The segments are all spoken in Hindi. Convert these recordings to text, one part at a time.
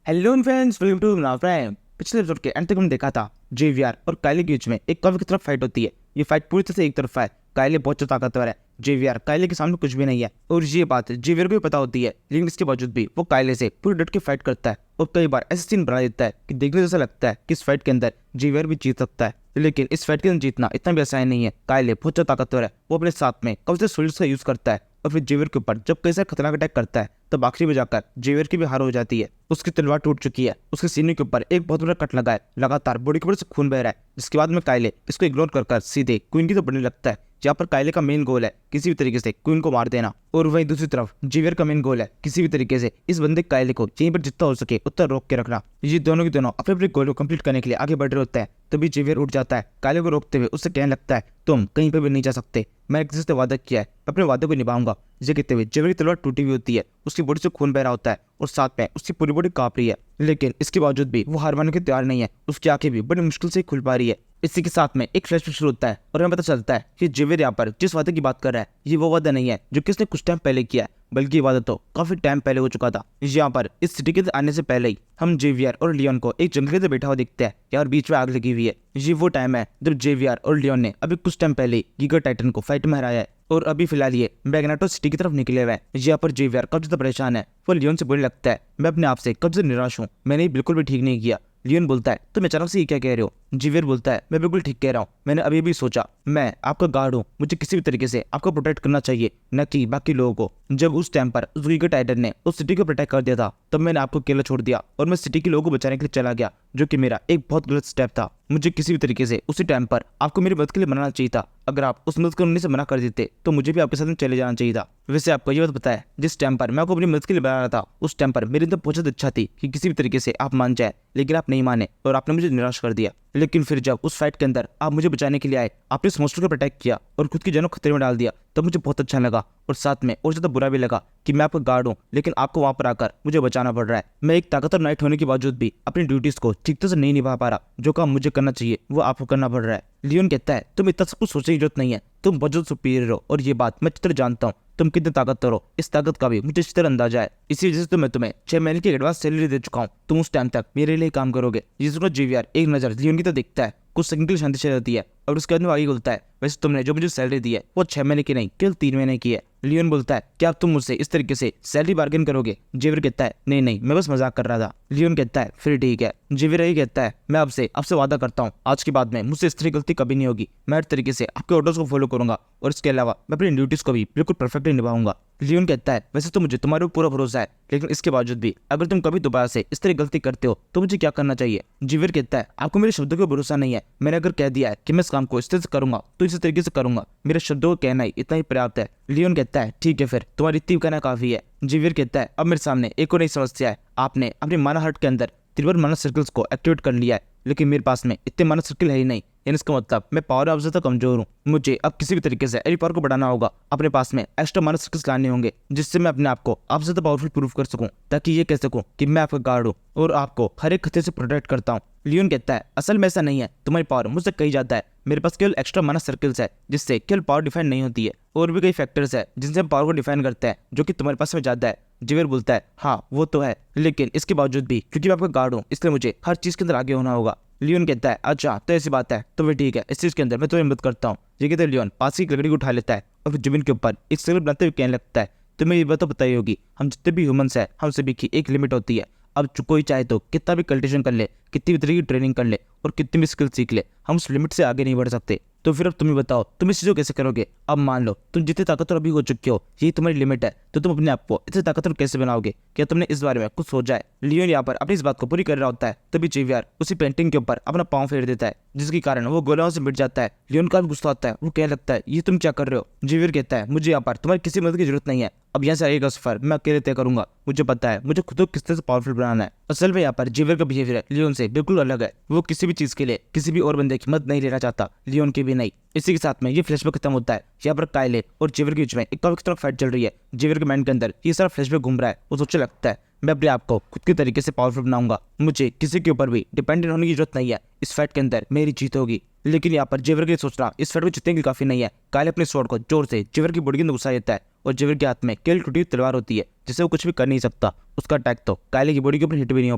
Hello friends, welcome to now prime. पिछले एपिसोड के अंत तक हमने देखा था जेवीआर और कायले के बीच में एक काफी खतरनाक फाइट होती है। ये फाइट पूरी तरह से एक तरफा है। कायले बहुत ज्यादा ताकतवर है, जेवीआर कायले के सामने कुछ भी नहीं है। और ये बात जेवीआर को भी पता होती है, लेकिन इसके बावजूद भी वो कायले से पूरी डट के फाइट करता है और कई बार ऐसे सीन बना देता है कि देखने जैसा लगता है कि इस फाइट के अंदर जेवीआर भी जीत सकता है। लेकिन इस फाइट के अंदर जीतना इतना भी आसान नहीं है। कायले बहुत ज्यादा ताकतवर है। वो अपने साथ में काफी सारे सोल्जर्स का यूज करता है और फिर जेवियर के ऊपर जब कई सारे खतरनाक अटैक करता है तब आखिरी में जाकर जेवियर की भी हार हो जाती है। उसकी तलवार टूट चुकी है, उसके सीने के ऊपर एक बहुत बड़ा कट लगा है, लगातार बॉडी के ऊपर से खून बह रहा है। जिसके बाद में कायले इसको इग्नोर कर सीधे क्वीन की तो बढ़ने लगता है, जहाँ पर कायले का मेन गोल है किसी भी तरीके से क्वीन को मार देना। और वहीं दूसरी तरफ जेवियर का मेन गोल है किसी भी तरीके से इस बंदे कायले को यहीं पर जितना हो सके उतना रोक के रखना। ये दोनों के दोनों अपने अपने गोल को कंप्लीट करने के लिए आगे बढ़ रहे होते हैं। तभी जेवियर उठ जाता है, कायले को रोकते हुए उससे कहने लगता है, तुम कहीं पे भी नहीं जा सकते, मैं किसी से वादा किया है, अपने वादे को निभाऊंगा। ये कहते हुए जेवियर की तलवार टूटी हुई होती है, उसकी बॉडी से खून बह रहा होता है और साथ में उसकी पूरी बॉडी कांप रही है। लेकिन इसके बावजूद भी वो हार मानने के तैयार नहीं है। उसकी आंखें भी बड़ी मुश्किल से खुल पा रही है। इसी के साथ में एक फ्लैशबैक शुरू होता है और हमें पता चलता है कि जेवियर यहाँ पर जिस वादे की बात कर रहा है ये वो वादा नहीं है जो किसने कुछ टाइम पहले किया है, बल्कि ये वादा तो काफी टाइम पहले हो चुका था। यहाँ पर इस सिटी के आने से पहले ही हम जेवियर और लियोन को एक जंगल से बैठा हुआ दिखते हैं, यार बीच में आग लगी हुई है। ये वो टाइम है जब जेवियर और लियोन ने अभी कुछ टाइम पहले गीगर टाइटन को फाइट में हराया है और अभी फिलहाल ये मैग्नेटो सिटी की तरफ निकले हुए हैं। यहाँ पर जेवियर कब ज्यादा परेशान है। वो लियोन से बोलने लगता है, मैं अपने आप से कब से निराश हूँ, मैंने बिल्कुल भी ठीक नहीं किया। लियोन बोलता है, तुम अचानक से ये क्या कह रहे हो। जेवियर बोलता है, मैं बिल्कुल ठीक कह रहा हूँ, मैंने अभी भी सोचा मैं आपका गार्ड हूँ, मुझे किसी भी तरीके से आपको प्रोटेक्ट करना चाहिए, न कि बाकी लोगों को। जब उस टाइम पर उस गीगर टाइटन ने उस सिटी को प्रोटेक्ट कर दिया था तब मैंने आपको अकेला छोड़ दिया और मैं सिटी के लोगों को बचाने के लिए चला गया, जो कि मेरा एक बहुत गलत स्टेप था। मुझे किसी भी तरीके से उसी टाइम पर आपको मेरी मदद के लिए मनाना चाहिए था। अगर आप उस मदद करने से मना कर देते तो मुझे भी आपके साथ में चले जाना चाहिए था। वैसे आपको ये बात पता है, जिस टाइम पर मैं आपको अपनी मदद के लिए बना रहा था उस टाइम पर मेरे अंदर बहुत ज्यादा इच्छा थी कि किसी भी तरीके से आप मान जाए, लेकिन आप नहीं माने और आपने मुझे निराश कर दिया। लेकिन फिर जब उस फाइट के अंदर आप मुझे बचाने के लिए आए, आपने इस मॉन्स्टर को प्रोटेक्ट किया और खुद की जान को खतरे में डाल दिया, तब मुझे बहुत अच्छा लगा और साथ में और ज्यादा बुरा भी लगा कि मैं आपका गार्ड हूँ लेकिन आपको वहां पर आकर मुझे बचाना पड़ रहा है। मैं एक ताकतवर नाइट होने के बावजूद भी अपनी ड्यूटीज को ठीक तरह से नहीं निभा पा रहा। जो काम मुझे करना चाहिए वो आपको करना पड़ रहा है। लियोन कहता है, तुम इतना सब कुछ सोचने की जरूरत नहीं है, तुम बहुत ज्यादा सुपीरियर हो और ये बात मैं अच्छी तरह जानता हूँ। तुम कितने ताकतवर हो इस ताकत का भी मुझे अच्छी तरह अंदाजा है। इसी वजह से तो मैं तुम्हें 6 महीने की एडवांस सैलरी दे चुका हूँ। तुम उस टाइम तक मेरे लिए काम करोगे। ये सुनो जेवियर एक नजर लियोन की तो दिखता है, कुछ सेकंड के लिए शांति से जाती है और उसके बाद में आगे बोलता है, वैसे तुमने जो मुझे सैलरी दी है वो 6 महीने की नहीं केवल 3 महीने की है। लियोन बोलता है, क्या तुम मुझसे इस तरीके से सैलरी बार्गेन करोगे। जेवियर कहता है, नहीं नहीं मैं बस मजाक कर रहा था। लियोन कहता है, फिर ठीक है। जेवियर यही कहता है, मैं आपसे वादा करता हूँ आज के बाद में मुझसे इस तरह की गलती कभी नहीं होगी। मैं हर तरीके से आपके ऑर्डर्स को फॉलो करूंगा और इसके अलावा मैं अपनी ड्यूटीज को भी बिल्कुल परफेक्टली निभाऊंगा। लियोन कहता है, वैसे तो मुझे तुम्हारे ऊपर पूरा भरोसा है, लेकिन इसके बावजूद भी अगर तुम कभी दोबारा से इस तरह गलती करते हो तो मुझे क्या करना चाहिए। जेवियर कहता है, आपको मेरे शब्दों पर भरोसा नहीं है। मैंने अगर कह दिया है कि मैं इस काम को इस तरह से करूंगा तो इसी तरीके से करूंगा, मेरे शब्दों को कहना ही इतना ही पर्याप्त है। लियोन कहता है, ठीक है फिर तुम्हारी इतनी कहना काफी है। जेवियर कहता है, अब मेरे सामने एक और नई समस्या है। आपने अपनी माना हट के अंदर 53 माना सर्कल्स को एक्टिवेट कर लिया है, लेकिन मेरे पास में इतने माना सर्कल है ही नहीं। यानी इसका मतलब मैं पावर ऑफ ज्यादा कमजोर हूँ। मुझे अब किसी भी तरीके से एरी पावर को बढ़ाना होगा। अपने पास में एक्स्ट्रा माना सर्कल्स लाने होंगे जिससे मैं अपने आप को आप ज्यादा पावरफुल प्रूव कर सकूं, ताकि ये कह सकूं कि मैं आपका गार्ड हूँ और आपको हर एक खतरे से प्रोटेक्ट करता हूँ। लियोन कहता है, असल में ऐसा नहीं है, तुम्हारी पावर मुझसे कहीं ज्यादा है। मेरे पास केवल एक्स्ट्रा माना सर्कल्स है जिससे केवल पावर डिफाइन नहीं होती है, और भी कई फैक्टर्स है जिनसे हम पावर को डिफाइन करते हैं जो कि तुम्हारे पास में ज्यादा है। जेवियर बोलता है, हाँ वो तो है, लेकिन इसके बावजूद भी क्योंकि मैं आपका गार्ड हूँ इसलिए मुझे हर चीज के अंदर आगे होना होगा। लियोन कहता है, अच्छा तो ऐसी बात है तो फिर ठीक है, इस चीज के अंदर मैं तुम्हें मदद करता हूँ। ये कहते लियोन पास की लकड़ी को उठा लेता है और फिर जमीन के ऊपर एक सर्कल बनाते हुए कहने लगता है, तुम्हें ये बात तो पता ही होगी, हम जितने भी ह्यूमंस है हम सभी की एक लिमिट होती है। अब कोई चाहे तो कितना भी कल्टिवेशन कर ले, कितनी भी तरह की ट्रेनिंग कर ले और कितनी भी स्किल सीख ले, हम उस लिमिट से आगे नहीं बढ़ सकते। तो फिर अब तुम ही बताओ तुम इस चीज को कैसे करोगे। अब मान लो तुम जितने ताकतवर अभी हो चुके हो यही तुम्हारी लिमिट है, तो तुम अपने आप को इतने ताकतवर कैसे बनाओगे। क्या तुमने इस बारे में कुछ सोचा है। लियोन यहाँ पर अपनी इस बात को पूरी कर रहा होता है, तभी जेवियर उसी पेंटिंग के ऊपर अपना पाँव फेर देता है, जिसके कारण वो गोलियों से मिट जाता है। लियोन का भी गुस्सा आता है, वो कहने लगता है, ये तुम क्या कर रहे हो। जेवियर कहता है, मुझे यहाँ पर तुम्हारी किसी मदद की जरूरत नहीं है, अब यहाँ से आगे का सफर मैं अकेले तय करूंगा। मुझे पता है मुझे खुद को किस तरह से पावरफुल बनाना है। असल में यहाँ पर जेवियर का बिहेवियर लियोन से बिल्कुल अलग है। वो किसी भी चीज के लिए किसी भी और बंदे की मदद नहीं लेना चाहता, लियोन की भी नहीं। इसी के साथ में ये फ्लैशबैक खत्म होता है। यहाँ पर कायले और जेवियर के बीच में एक काफी खतरनाक फाइट चल रही है। जेवियर के माइंड के अंदर ये सारा फ्लैशबैक घूम रहा है। वो सोचने लगता है, मैं अपने आप को खुद के तरीके से पावरफुल बनाऊंगा, मुझे किसी के ऊपर भी डिपेंडेंट होने की जरूरत नहीं है, इस फाइट के अंदर मेरी जीत होगी। लेकिन यहाँ पर जेवियर के सोचना इस फाइट में जीतने के लिए काफी नहीं है। कायले अपने स्वॉर्ड को जोर से जेवियर की बॉडी के अंदर घुसा देता है और जेवियर के हाथ में केवल टूटी हुई तलवार होती है। जिससे वो कुछ भी कर नहीं सकता। उसका अटैक तो कायले की बॉडी के ऊपर हिट भी नहीं हो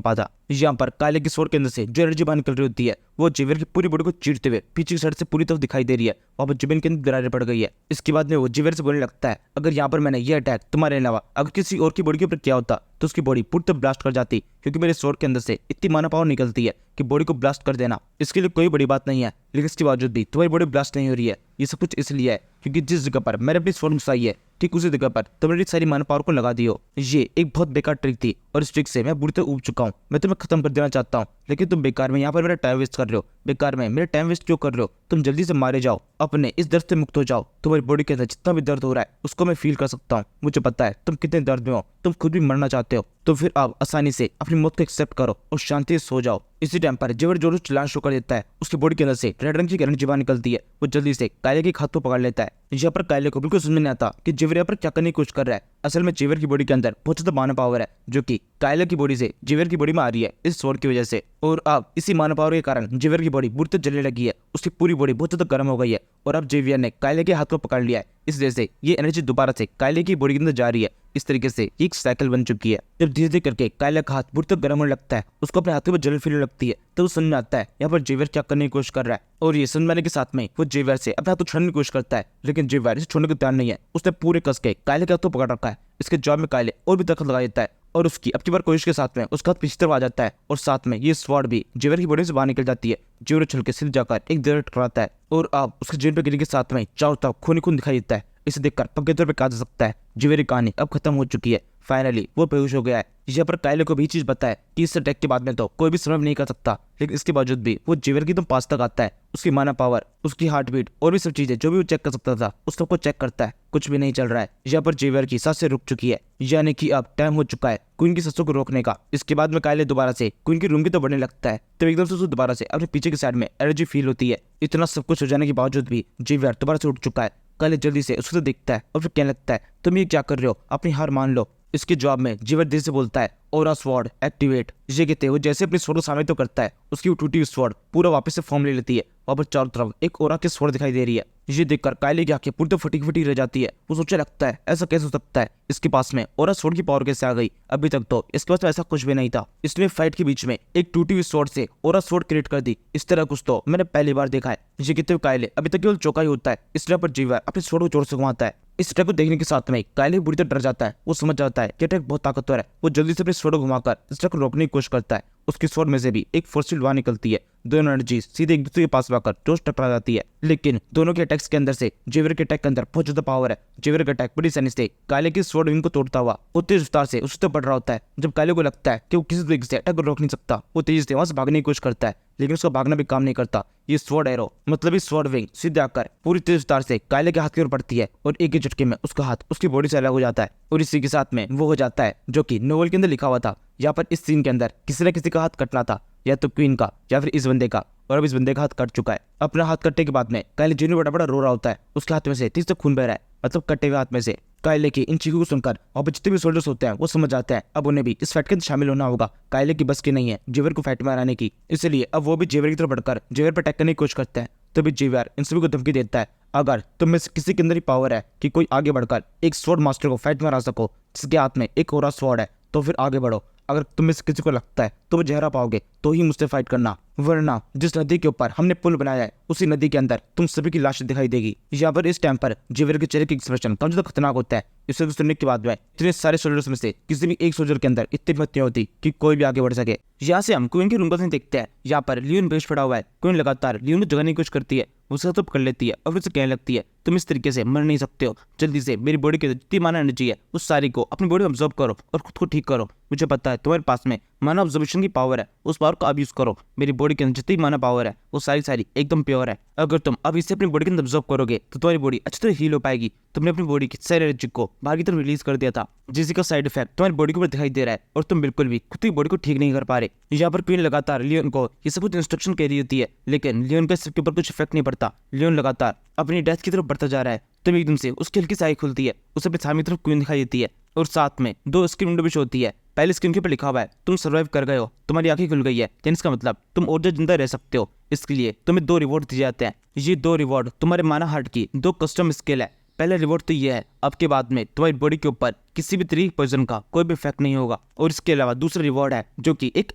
पाता। यहाँ पर कायले की स्वord के अंदर से जो एनर्जी बाहर निकल रही होती है वो जेवियर की पूरी बॉडी को चीरते हुए पीछे की साइड से पूरी तरफ दिखाई दे रही है। वहाँ पर जमीन के अंदर दरारें पड़ गई है। इसके बाद में वो जेवियर से बोलने लगता है, अगर यहाँ पर मैंने ये अटैक तुम्हारे अलावा अगर किसी और की बॉडी के ऊपर किया होता तो उसकी बॉडी पूरी तरह ब्लास्ट कर जाती, क्योंकि मेरे स्वord के अंदर से इतनी माना पावर निकलती है कि बॉडी को ब्लास्ट कर देना इसके लिए कोई बड़ी बात नहीं है। लेकिन इसके बावजूद भी तुम्हारी बॉडी ब्लास्ट नहीं हो रही है। ये सब कुछ इसलिए है क्योंकि जिस जगह पर मैंने अपनी स्वord घुसाई है ठीक उसी जगह पर तुमने सारी माना पावर को लगा दियो। ये एक बहुत बेकार ट्रिक थी और इस ट्रिक से मैं बुरी तरह ऊब चुका हूँ। मैं तुम्हें खत्म कर देना चाहता हूँ, लेकिन तुम बेकार में यहाँ पर मेरा टाइम वेस्ट कर रहे हो। बेकार में मेरा टाइम वेस्ट क्यों कर रहे हो? तुम जल्दी से मारे जाओ, अपने इस दर्द से मुक्त हो जाओ। तुम्हारी बॉडी के अंदर जितना भी दर्द हो रहा है उसको मैं फील कर सकता हूँ। मुझे पता है तुम कितने दर्द में हो, तुम खुद भी मरना चाहते हो। तो फिर आप आसानी से अपनी मौत को एक्सेप्ट करो और शांति से सो जाओ। इसी टाइम पर जेवियर जोर चिल्लाना शुरू कर देता है। उसकी बॉडी के अंदर से रेड रंग की एनर्जी बाहर निकलती है। वो जल्दी से कायले के हाथ को पकड़ लेता है। यहाँ पर कायले को बिल्कुल समझ में नहीं आता कि जेवियर यहाँ पर क्या करने की कोशिश कर रहा है। असल में जेवियर की बॉडी के अंदर बहुत ज्यादा माना पावर है जो कि कायले की बॉडी से जेवियर की बॉडी में आ रही है इस स्वord की वजह से। और अब इसी माना पावर के कारण जेवियर की बॉडी बुरी तरह जलने लगी है। उसकी पूरी बॉडी बहुत ज्यादा गर्म हो गई है और अब जेवियर ने कायले के हाथ को पकड़ लिया है। इस वजह से ये एनर्जी दोबारा से कायले की बॉडी के अंदर जा रही है। इस तरीके से एक साइकिल बन चुकी है। जब धीरे धीरे करके कायले का हाथ बुरी तरह गर्म होने लगता है, उसको अपने हाथों पर जलन फीलने लगती है, तो वो समझ में आता है यहाँ पर जेवियर क्या करने की कोशिश कर रहा है। और ये समझ में आने के साथ में वो जेवियर से अपने हाथ को छोड़ने की कोशिश करता है, लेकिन जेवियर इसे छोड़ने को तैयार नहीं है। उसने पूरे कस के कायले के हाथ को पकड़ रखा है। इसके जॉब में कायले और भी दखल लगा देता है और उसकी अब की बार कोशिश के साथ में उसका हाथ पीछे तरफ आ जाता है और साथ में ये स्वॉर्ड भी जेवियर की बॉडी से बाहर निकल जाती है। जेवियर उछल के सिर जाकर एक दीवार टकराता है और अब उसके जेल पे गिरने के साथ में चारों तरफ खून ही खून दिखाई देता है। इसे देखकर पक्के तौर पर कहा जा सकता है जेवियर की कहानी अब खत्म हो चुकी है। फाइनली वो बेहोश हो गया है। यहाँ पर कायले को भी चीज पता है कि इस अटैक के बाद में तो कोई भी सर्वाइव नहीं कर सकता, लेकिन इसके बावजूद भी वो जेवियर की पास तक आता है। उसकी माना पावर, उसकी हार्ट बीट और भी सब चीजें जो भी वो चेक कर सकता था उस सबको चेक करता है। कुछ भी नहीं चल रहा है। यहाँ पर जेवियर की सांसें रुक चुकी है, यानी कि अब टाइम हो चुका है क्वीन की सांसों को रोकने का। इसके बाद में कायले दोबारा से क्वीन की रूम की तो बढ़ने लगता है, तब एकदम से उसको दोबारा से अपने पीछे की साइड में एनर्जी फील होती है। इतना सब कुछ हो जाने के बावजूद भी जेवियर दोबारा से उठ चुका है। कायले जल्दी से उसको देखता है और फिर कहने लगता है, तुम ये क्या कर रहे हो? अपनी हार मान लो। इसके जवाब में जेवियर धीरे से बोलता है, ऑरा स्वॉर्ड एक्टिवेट। ये कहते हुए जैसे अपनी स्वॉर्ड को सामने तो करता है, उसकी टूटी हुई स्वॉर्ड पूरा वापस से फॉर्म ले लेती है। वहां पर चारों तरफ एक ऑरा की स्वॉर्ड दिखाई दे रही है। ये देखकर कायले की आंखें पूरी तो फटी फटी रह जाती है। वो सोचने लगता है ऐसा कैसे हो सकता है, इसके पास में ऑरा स्वॉर्ड की पावर कैसे आ गई? अभी तक तो इसके पास ऐसा कुछ भी नहीं था। इसने फाइट के बीच में एक टूटी हुई स्वॉर्ड से ऑरा स्वॉर्ड क्रिएट कर दी। इस तरह कुछ तो मैंने पहली बार देखा है। ये कहते हुए कायले अभी तक केवल चौका ही होता है। इस तरह पर जेवियर अपनी स्वॉर्ड को जोर से घुमाता है। इस अटैक को देखने के साथ में कायले बुरी तरह डर जाता है। वो समझ जाता है कि अटैक बहुत ताकतवर है। वो जल्दी से अपनी स्वॉर्ड को घुमाकर इस अटैक को रोकने की कोशिश करता है। उसकी स्वॉर्ड में से भी एक फोर्स फील्ड बाहर निकलती है। दोनों एनर्जी सीधे एक दूसरे के पास आकर जोश टकरा जाती है, लेकिन दोनों के अटैक्स के अंदर से जेवियर के अटैक के अंदर बहुत ज्यादा पावर है। जेवियर का अटैक बड़ी आसानी से कायले की स्वॉर्ड विंग को तोड़ता हुआ वो तेज रफ्तार से उससे बढ़ रहा होता है। जब कायले को लगता है कि वो किसी तरीके से अटैक को रोक नहीं सकता, वो तेजी से वहां से भागने की कोशिश करता है, लेकिन उसका भागना भी काम नहीं करता। ये स्वॉर्ड एरो मतलब इस स्वॉर्ड विंग सीधे आकर पूरी तेज रफ्तार से कायले के हाथ की ओर पड़ती है और एक ही झटके में उसका हाथ उसकी बॉडी से अलग हो जाता है। और इसी के साथ में वो हो जाता है जो कि नोवेल के अंदर लिखा हुआ था। यहाँ पर इस सीन के अंदर किसी न किसी का हाथ कटना था, या तो क्वीन का या फिर इस बंदे का, और अब इस बंदे का हाथ कट चुका है। अपना हाथ कटने के बाद में कायले जेन्यू बड़ा बड़ा रो रहा होता है। उसके हाथ में से तेज से खून बह रहा है, मतलब कटे हुए हाथ में से। कायले की इन चीखों को सुनकर वहाँ पर जितने भी सोल्जर्स होते हैं वो समझ जाते हैं अब उन्हें भी इस फाइट के अंदर शामिल होना होगा। कायले की बस की नहीं है जेवियर को फाइट में हराने की, इसलिए अब वो भी जेवियर की तरफ बढ़कर जेवियर पर अटैक करने की कोशिश करते हैं। तभी जेवियर इन सभी को धमकी देता है, अगर तुम में से किसी के अंदर ही पावर है कि कोई आगे बढ़कर एक स्वॉर्ड मास्टर को फाइट में हरा सको जिसके हाथ में एक और स्वॉर्ड है, तो फिर आगे बढ़ो। अगर तुम में से किसी को लगता है तुम जहरा पाओगे तो ही मुझसे फाइट करना, वरना जिस नदी के ऊपर हमने पुल बनाया है उसी नदी के अंदर तुम सभी की लाशें दिखाई देगी। यहाँ पर इस टाइम पर जेवियर के चेहरे की एक्सप्रेशन काफी ज्यादा खतरनाक होता है। इसे सुनने के बाद में इतने सारे सोल्जर्स में से किसी भी एक सोल्जर के अंदर इतनी हिम्मत नहीं होती कि कोई भी आगे बढ़ सके। यहाँ से हम क्वीन की रूम पर देखते हैं। यहाँ पर लियोन बेश पड़ा हुआ है। क्वीन लगातार लियोन को जगाने की कोशिश करती है, उसे तो पकड़ लेती है और फिर उसे कहने लगती है, तुम इस तरीके से मर नहीं सकते हो। जल्दी से मेरी बॉडी के जितनी माना एनर्जी है उस सारी को अपनी बॉडी में ऑब्जर्व करो और खुद को ठीक करो। मुझे पता है तुम्हारे पास में माना ऑब्जर्वेशन की पावर है, उस पावर का अब यूज करो। मेरी बॉडी के अंदर जितनी माना पावर है वो सारी एकदम प्योर है। अगर तुम अब इसे अपनी बॉडी के अंदर ऑब्जर्व करोगे तो तुम्हारी बॉडी अच्छी तरह हील हो पाएगी। तुमने अपनी बॉडी की सारी एनर्जी को बाहर की तरफ रिलीज कर दिया था, जिसका साइड इफेक्ट तुम्हारी बॉडी के ऊपर दिखाई दे रहा है और तुम बिल्कुल भी खुद की बॉडी को ठीक नहीं कर पा रहे। यहाँ पर क्वीन लगातार लियोन को ये सब कुछ इंस्ट्रक्शन कह रही होती है, लेकिन लियोन के सिर के ऊपर कुछ इफेक्ट नहीं पड़ता। लियोन लगातार अपनी डेथ की तरफ बढ़ता जा रहा है। तब एकदम से उसकी हल्की सी आँख खुलती है, उसे अपने सामने की तरफ क्वीन दिखाई देती है और साथ में दो स्क्रीन विंडो भी शो होती है। पहले स्क्रीन के ऊपर लिखा हुआ है, तुम सर्वाइव कर गए हो, तुम्हारी आंखें खुल गई है, इसका मतलब तुम और ज्यादा जिंदा रह सकते हो। इसके लिए तुम्हें 2 रिवॉर्ड दिए जाते हैं। ये 2 रिवॉर्ड तुम्हारे माना हार्ट की 2 कस्टम स्किल है। पहला रिवॉर्ड तो ये है, अब के बाद में तुम्हारी बॉडी के ऊपर किसी भी तरीके पॉइजन का कोई भी इफेक्ट नहीं होगा। और इसके अलावा दूसरा रिवॉर्ड है जो कि एक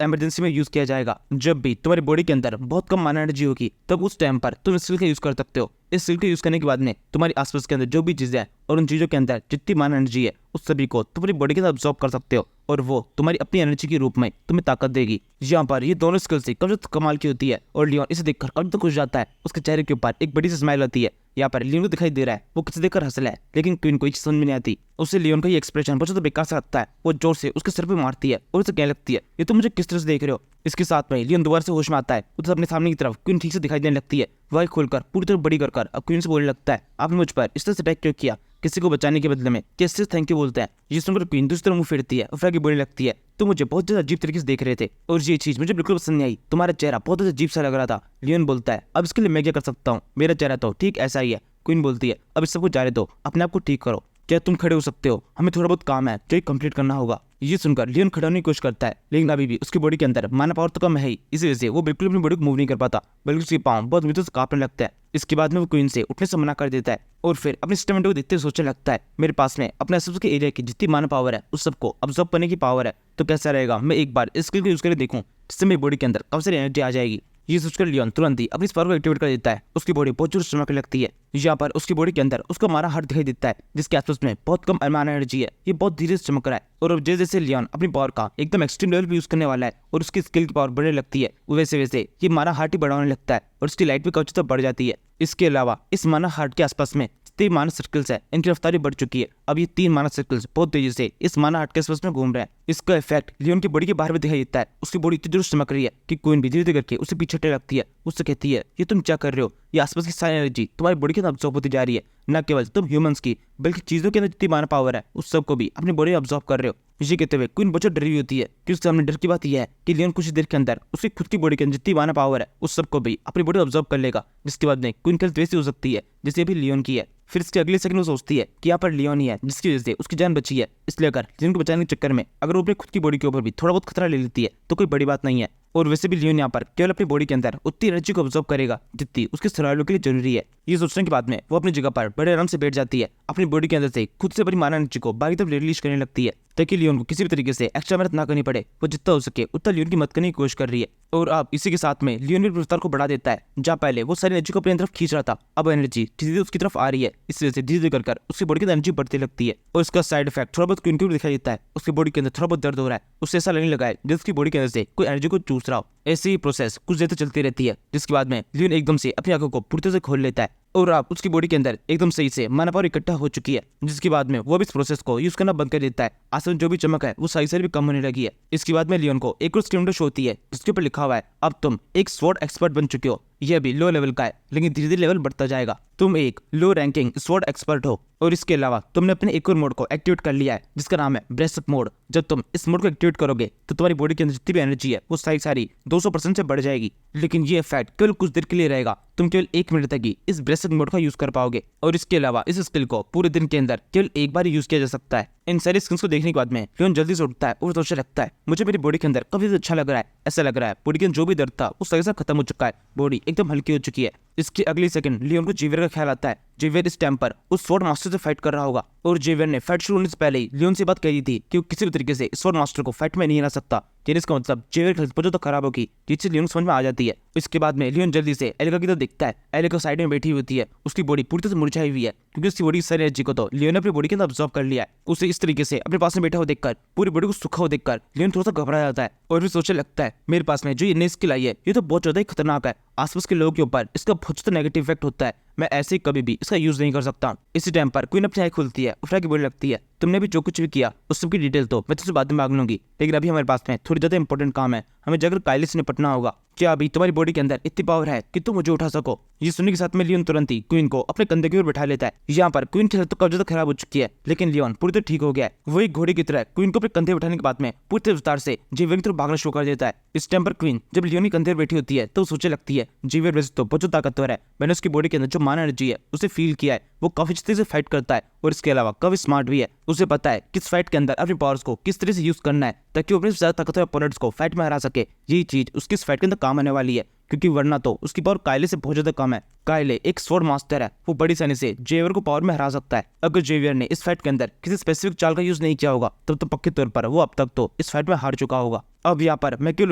इमरजेंसी में यूज किया जाएगा। जब भी तुम्हारी बॉडी के अंदर बहुत कम माना एनर्जी होगी तब उस टाइम पर तुम इस स्किल का यूज कर सकते हो। इस स्किल के यूज करने के बाद में तुम्हारे आसपास के अंदर जो भी चीजें हैं और उन चीजों के अंदर जितनी माना एनर्जी है उस सभी को तुम्हारी बॉडी के अंदर अब्सॉर्ब कर सकते हो और वो तुम्हारी अपनी एनर्जी के रूप में तुम्हें ताकत देगी। यहाँ पर ये दोनों स्किल्स ही काफी कमाल की होती है और लियोन इसे देखकर काफी तो खुश जाता है। उसके चेहरे के ऊपर एक बड़ी सी स्माइल आती है। यहाँ पर लियोन को दिखाई दे रहा है वो किसी देखकर हंस रहा है, लेकिन क्वीन को समझ में नहीं आती। उसे लियोन का ये एक्सप्रेशन बहुत ज्यादा बेकार सा लगता है। वो जोर से उसके सिर पे मारती है और उसे कहने लगती है ये तुम मुझे किस तरह से देख रहे हो। इसके साथ में लियोन दोबारा से होश में आता है। उसे अपने सामने की तरफ क्वीन ठीक से दिखाई देने लगती है। वह खोलकर पूरी तरह बड़ी कर अब क्वीन से बोलने लगता है आपने मुझ पर इस तरह से अटैक क्यों किया, किसी को बचाने के बदले में कैसे थैंक यू बोलते हैं। ये सुनकर क्वीन दूसरी तरफ मुंह फेरती है और फिर आगे बोलने लगती है तुम मुझे बहुत ज्यादा अजीब तरीके से देख रहे थे और ये चीज मुझे बिल्कुल पसंद नहीं आई। तुम्हारा चेहरा बहुत अजीब सा लग रहा था। लियोन बोलता है अब इसके लिए मैं क्या कर सकता हूँ, मेरा चेहरा तो ठीक ऐसा ही है। क्वीन बोलती है अब इस सबको जाने दो, अपने आप को ठीक करो। क्या तुम खड़े हो सकते हो, हमें थोड़ा बहुत काम है जो कंप्लीट करना होगा। ये सुनकर लियोन खड़ा होने की कोशिश करता है, लेकिन अभी भी उसकी बॉडी के अंदर माना पावर तो कम है ही। इसी वजह से वो बिल्कुल अपनी बॉडी को मूव नहीं कर पाता, बल्कि उसके पाँव बहुत मृत्यु से कांपने लगता है। इसके बाद में वो क्वीन से उठने से मना कर देता है और फिर अपने सिस्टम को देखते हुए सोचने लगता है मेरे पास में अपने आसपास के एरिया की जितनी माना पावर है उस सबको अब्सॉर्ब करने की पावर है, तो कैसा रहेगा मैं एक बार इस स्किल को यूज करके देखूं जिससे मेरी बॉडी के अंदर काफी सारी एनर्जी आ जाएगी। ये सोचकर लियोन तुरंत ही अपनी पावर को एक्टिवेट कर देता है। उसकी बॉडी बहुत जोर से चमकने लगती है। यहाँ पर उसकी बॉडी के अंदर उसका मारा हार्ट दिखाई देता है जिसके आसपास में बहुत कम माना एनर्जी है। ये बहुत धीरे से चमक रहा है और अब जैसे जैसे लियोन अपनी पावर का एकदम एक्सट्रीम लेवल पे यूज करने वाला है और उसकी स्किल की पावर बढ़ने लगती है, वैसे वैसे ये मारा हार्ट ही बढ़ाने लगता है और उसकी लाइट भी काफी तक बढ़ जाती है। इसके अलावा इस माना हार्ट के आसपास में तीन माना सर्कल्स है, इनकी रफ्तारी बढ़ चुकी है। अब ये तीन माना सर्कल्स बहुत तेजी से इस माना हार्ट के आसपास में घूम रहे हैं। इसका इफेक्ट लियोन की बॉडी के बाहर भी दिखाई देता है। उसकी बॉडी इतनी जोर से चमक रही है कि क्वीन भी धीरे धीरे करके उसे पीछे हटने लगती है। उससे कहती है ये तुम क्या कर रहे हो, ये आसपास की सारी एनर्जी तुम्हारी बॉडी के अंदर अब्सॉर्ब होती जा रही है, न केवल तुम ह्यूमंस की बल्कि चीजों के अंदर जितनी माना पावर है उस सबको भी अपनी बॉडी अब्सॉर्ब कर रहे हो। इसी कहते हुए क्वीन बहुत डरी होती है कि उसके सामने डर की बात यह है कि लियोन कुछ देर के अंदर उसकी खुद की बॉडी के अंदर जितनी माना पावर है उस सबको भी अपनी बॉडी अब्सॉर्ब कर लेगा, जिसके बाद में क्वीन की हेल्थ वैसी हो सकती है जैसे अभी लियोन की है। फिर इसके अगले सेकंड वो सोचती है कि यहाँ पर लियोन ही है जिसकी वजह से उसकी जान बची है, इसलिए अगर लियोन को बचाने के चक्कर में अगर वो अपनी खुद की बॉडी के ऊपर भी थोड़ा बहुत खतरा ले लेती है तो कोई बड़ी बात नहीं है। और वैसे भी लियोन यहाँ पर केवल अपनी बॉडी के अंदर उतनी एनर्जी को अब्सॉर्ब करेगा जितनी उसके सर्वाइवल के लिए जरूरी है। ये सोचने के बाद में वो अपनी जगह पर बड़े आराम से बैठ जाती है। अपनी बॉडी के अंदर से खुद से बड़ी माना एनर्जी को बाकी तरफ रिलीज करने लगती है ताकि लियोन को किसी भी तरीके से एक्स्ट्रा मेहनत ना करनी पड़े। वो जितना हो सके उतना लियोन की मदद करने की कोशिश कर रही है और अब इसी के साथ में लियोन भी रफ्तार को बढ़ा देता है। जहाँ पहले वो सारी एनर्जी को अपनी तरफ खींच रहा था, अब एनर्जी धीरे धीरे उसकी तरफ आ रही है। इस वजह से धीरे धीरे कर उसकी बॉडी की एनर्जी बढ़ती लगती है और इसका साइड इफेक्ट थोड़ा बहुत क्वीन को दिखाई देता है। उसकी बॉडी के अंदर थोड़ा बहुत दर्द हो रहा है, उससे ऐसा लगने लगा है जैसे उसकी बॉडी के अंदर से कोई एनर्जी को चूस रहा हो। ऐसी ही प्रोसेस कुछ देर तक चलती रहती है, जिसके बाद में लियोन एकदम से अपनी आंखों को पूरी तरह से खोल लेता है और अब उसकी बॉडी के अंदर एकदम सही से माना पावर इकट्ठा हो चुकी है, जिसके बाद में वो भी इस प्रोसेस को यूज करना बंद कर देता है। आसपास जो भी चमक है वो सही से भी कम होने लगी है। इसके बाद में लियोन को एक और स्क्रीन शो होती है जिसके ऊपर लिखा हुआ है अब तुम एक स्वॉर्ड एक्सपर्ट बन चुके हो। यह भी लो लेवल का है लेकिन धीरे धीरे लेवल बढ़ता जाएगा। तुम एक लो रैंकिंग स्वॉर्ड एक्सपर्ट हो और इसके अलावा तुमने अपने एक और मोड को एक्टिवेट कर लिया है जिसका नाम है ब्रेसअप मोड। जब तुम इस मोड को एक्टिवेट करोगे तो तुम्हारी बॉडी के अंदर जितनी भी एनर्जी है वो सारी 200% से बढ़ जाएगी, लेकिन ये इफेक्ट केवल कुछ देर के लिए रहेगा। तुम केवल 1 मिनट तक ही इस ब्रेसअप मोड का यूज कर पाओगे और इसके अलावा इस स्किल को पूरे दिन के अंदर केवल एक बार यूज किया जा सकता है। इन सारी स्किल्स को देखने के बाद में लियोन जल्दी से उठता है और सोचने लगता है मुझे मेरी बॉडी के अंदर काफी अच्छा लग रहा है। ऐसा लग रहा है बॉडी के अंदर जो भी दर्द था वो सही से खत्म हो चुका है, बॉडी एकदम हल्की हो चुकी है। इसके अगले सेकंड लियोन को जेवियर का ख्याल आता है। जेवियर इस टाइम पर उस स्वॉर्ड मास्टर से फाइट कर रहा होगा और जेवियर ने फाइट शुरू होने से पहले ही लियोन से बात कही थी कि वो किसी भी तरीके से स्वॉर्ड मास्टर को फाइट में नहीं हरा सकता। इसका मतलब जेवियर की हेल्थ तो खराब होगी, जिससे लियोन समझ में आ जाती है। इसके बाद में लियोन जल्दी से एलिका की तरफ देखता है। एलिका साइड में बैठी होती है, उसकी बॉडी पूरी तरह से मुरझाई हुई है क्योंकि उसकी बॉडी की सारी एनर्जी को तो लियोन ने अपनी बॉडी के अंदर अब्सॉर्ब कर लिया है। उसे इस तरीके से अपने पास में बैठा हुआ देखकर पूरी बॉडी को सूखा हुआ देखकर लियोन थोड़ा सा घबरा जाता है और फिर सोचने लगता है मेरे पास में जो ये नई स्किल आई है ये तो बहुत ज्यादा ही खतरनाक है, आसपास के लोगों के ऊपर इसका बहुत ज्यादा नेगेटिव इफेक्ट होता है, मैं ऐसे ही कभी भी इसका यूज नहीं कर सकता। इसी टाइम पर क्वीन अपनी आँख खुलती है, उठा के बोलने लगती है तुमने भी जो कुछ भी किया उस सब की डिटेल तो मैं तुझसे बाद में मांग लूंगी, लेकिन अभी हमारे पास में थोड़ी ज्यादा इंपॉर्टेंट काम है, हमें जाकर कायली से निपटना होगा। क्या अभी तुम्हारी बॉडी के अंदर इतनी पावर है कि तुम मुझे उठा सको? ये सुनने के साथ में लियोन तुरंत ही क्वीन को अपने कंधे की ओर बैठा लेता है। यहाँ पर क्वीन की हालत तो काफी ज्यादा खराब हो चुकी है, लेकिन लियोन पूरी तरह ठीक हो गया है। वो एक घोड़े की तरह क्वीन को अपने कंधे बैठाने के बाद में पूरी तरह विस्तार से जेवियर की तरफ भागना शुरू कर देता है। इस टाइम पर क्वीन जब लियोन के कंधे पर बैठी होती है तो सोचने लगती है जेवियर वैसे तो बहुत ताकतवर है, मैंने उसकी बॉडी के अंदर जो माना एनर्जी है उसे फील किया है, वो काफी अच्छे से फाइट करता है और इसके अलावा काफी स्मार्ट भी है। उसे पता है किस फाइट के अंदर अपनी पावर्स को किस तरह से यूज करना है ताकि वो अपने ज्यादा ताकतवर अपोनेंट्स को फाइट में हरा सके। यही चीज उसकी इस फाइट के अंदर काम आने वाली है क्योंकि वरना तो उसकी पावर कायले से बहुत ज्यादा कम है कायले एक स्वॉर्ड मास्टर है, वो बड़ी आसानी से जेवियर को पावर में हरा सकता है। अगर जेवियर ने इस फाइट के अंदर किसी स्पेसिफिक चाल का यूज नहीं किया होगा तब तो पक्के तौर पर वो अब तक तो इस फाइट में हार चुका होगा। अब यहाँ पर मैं केवल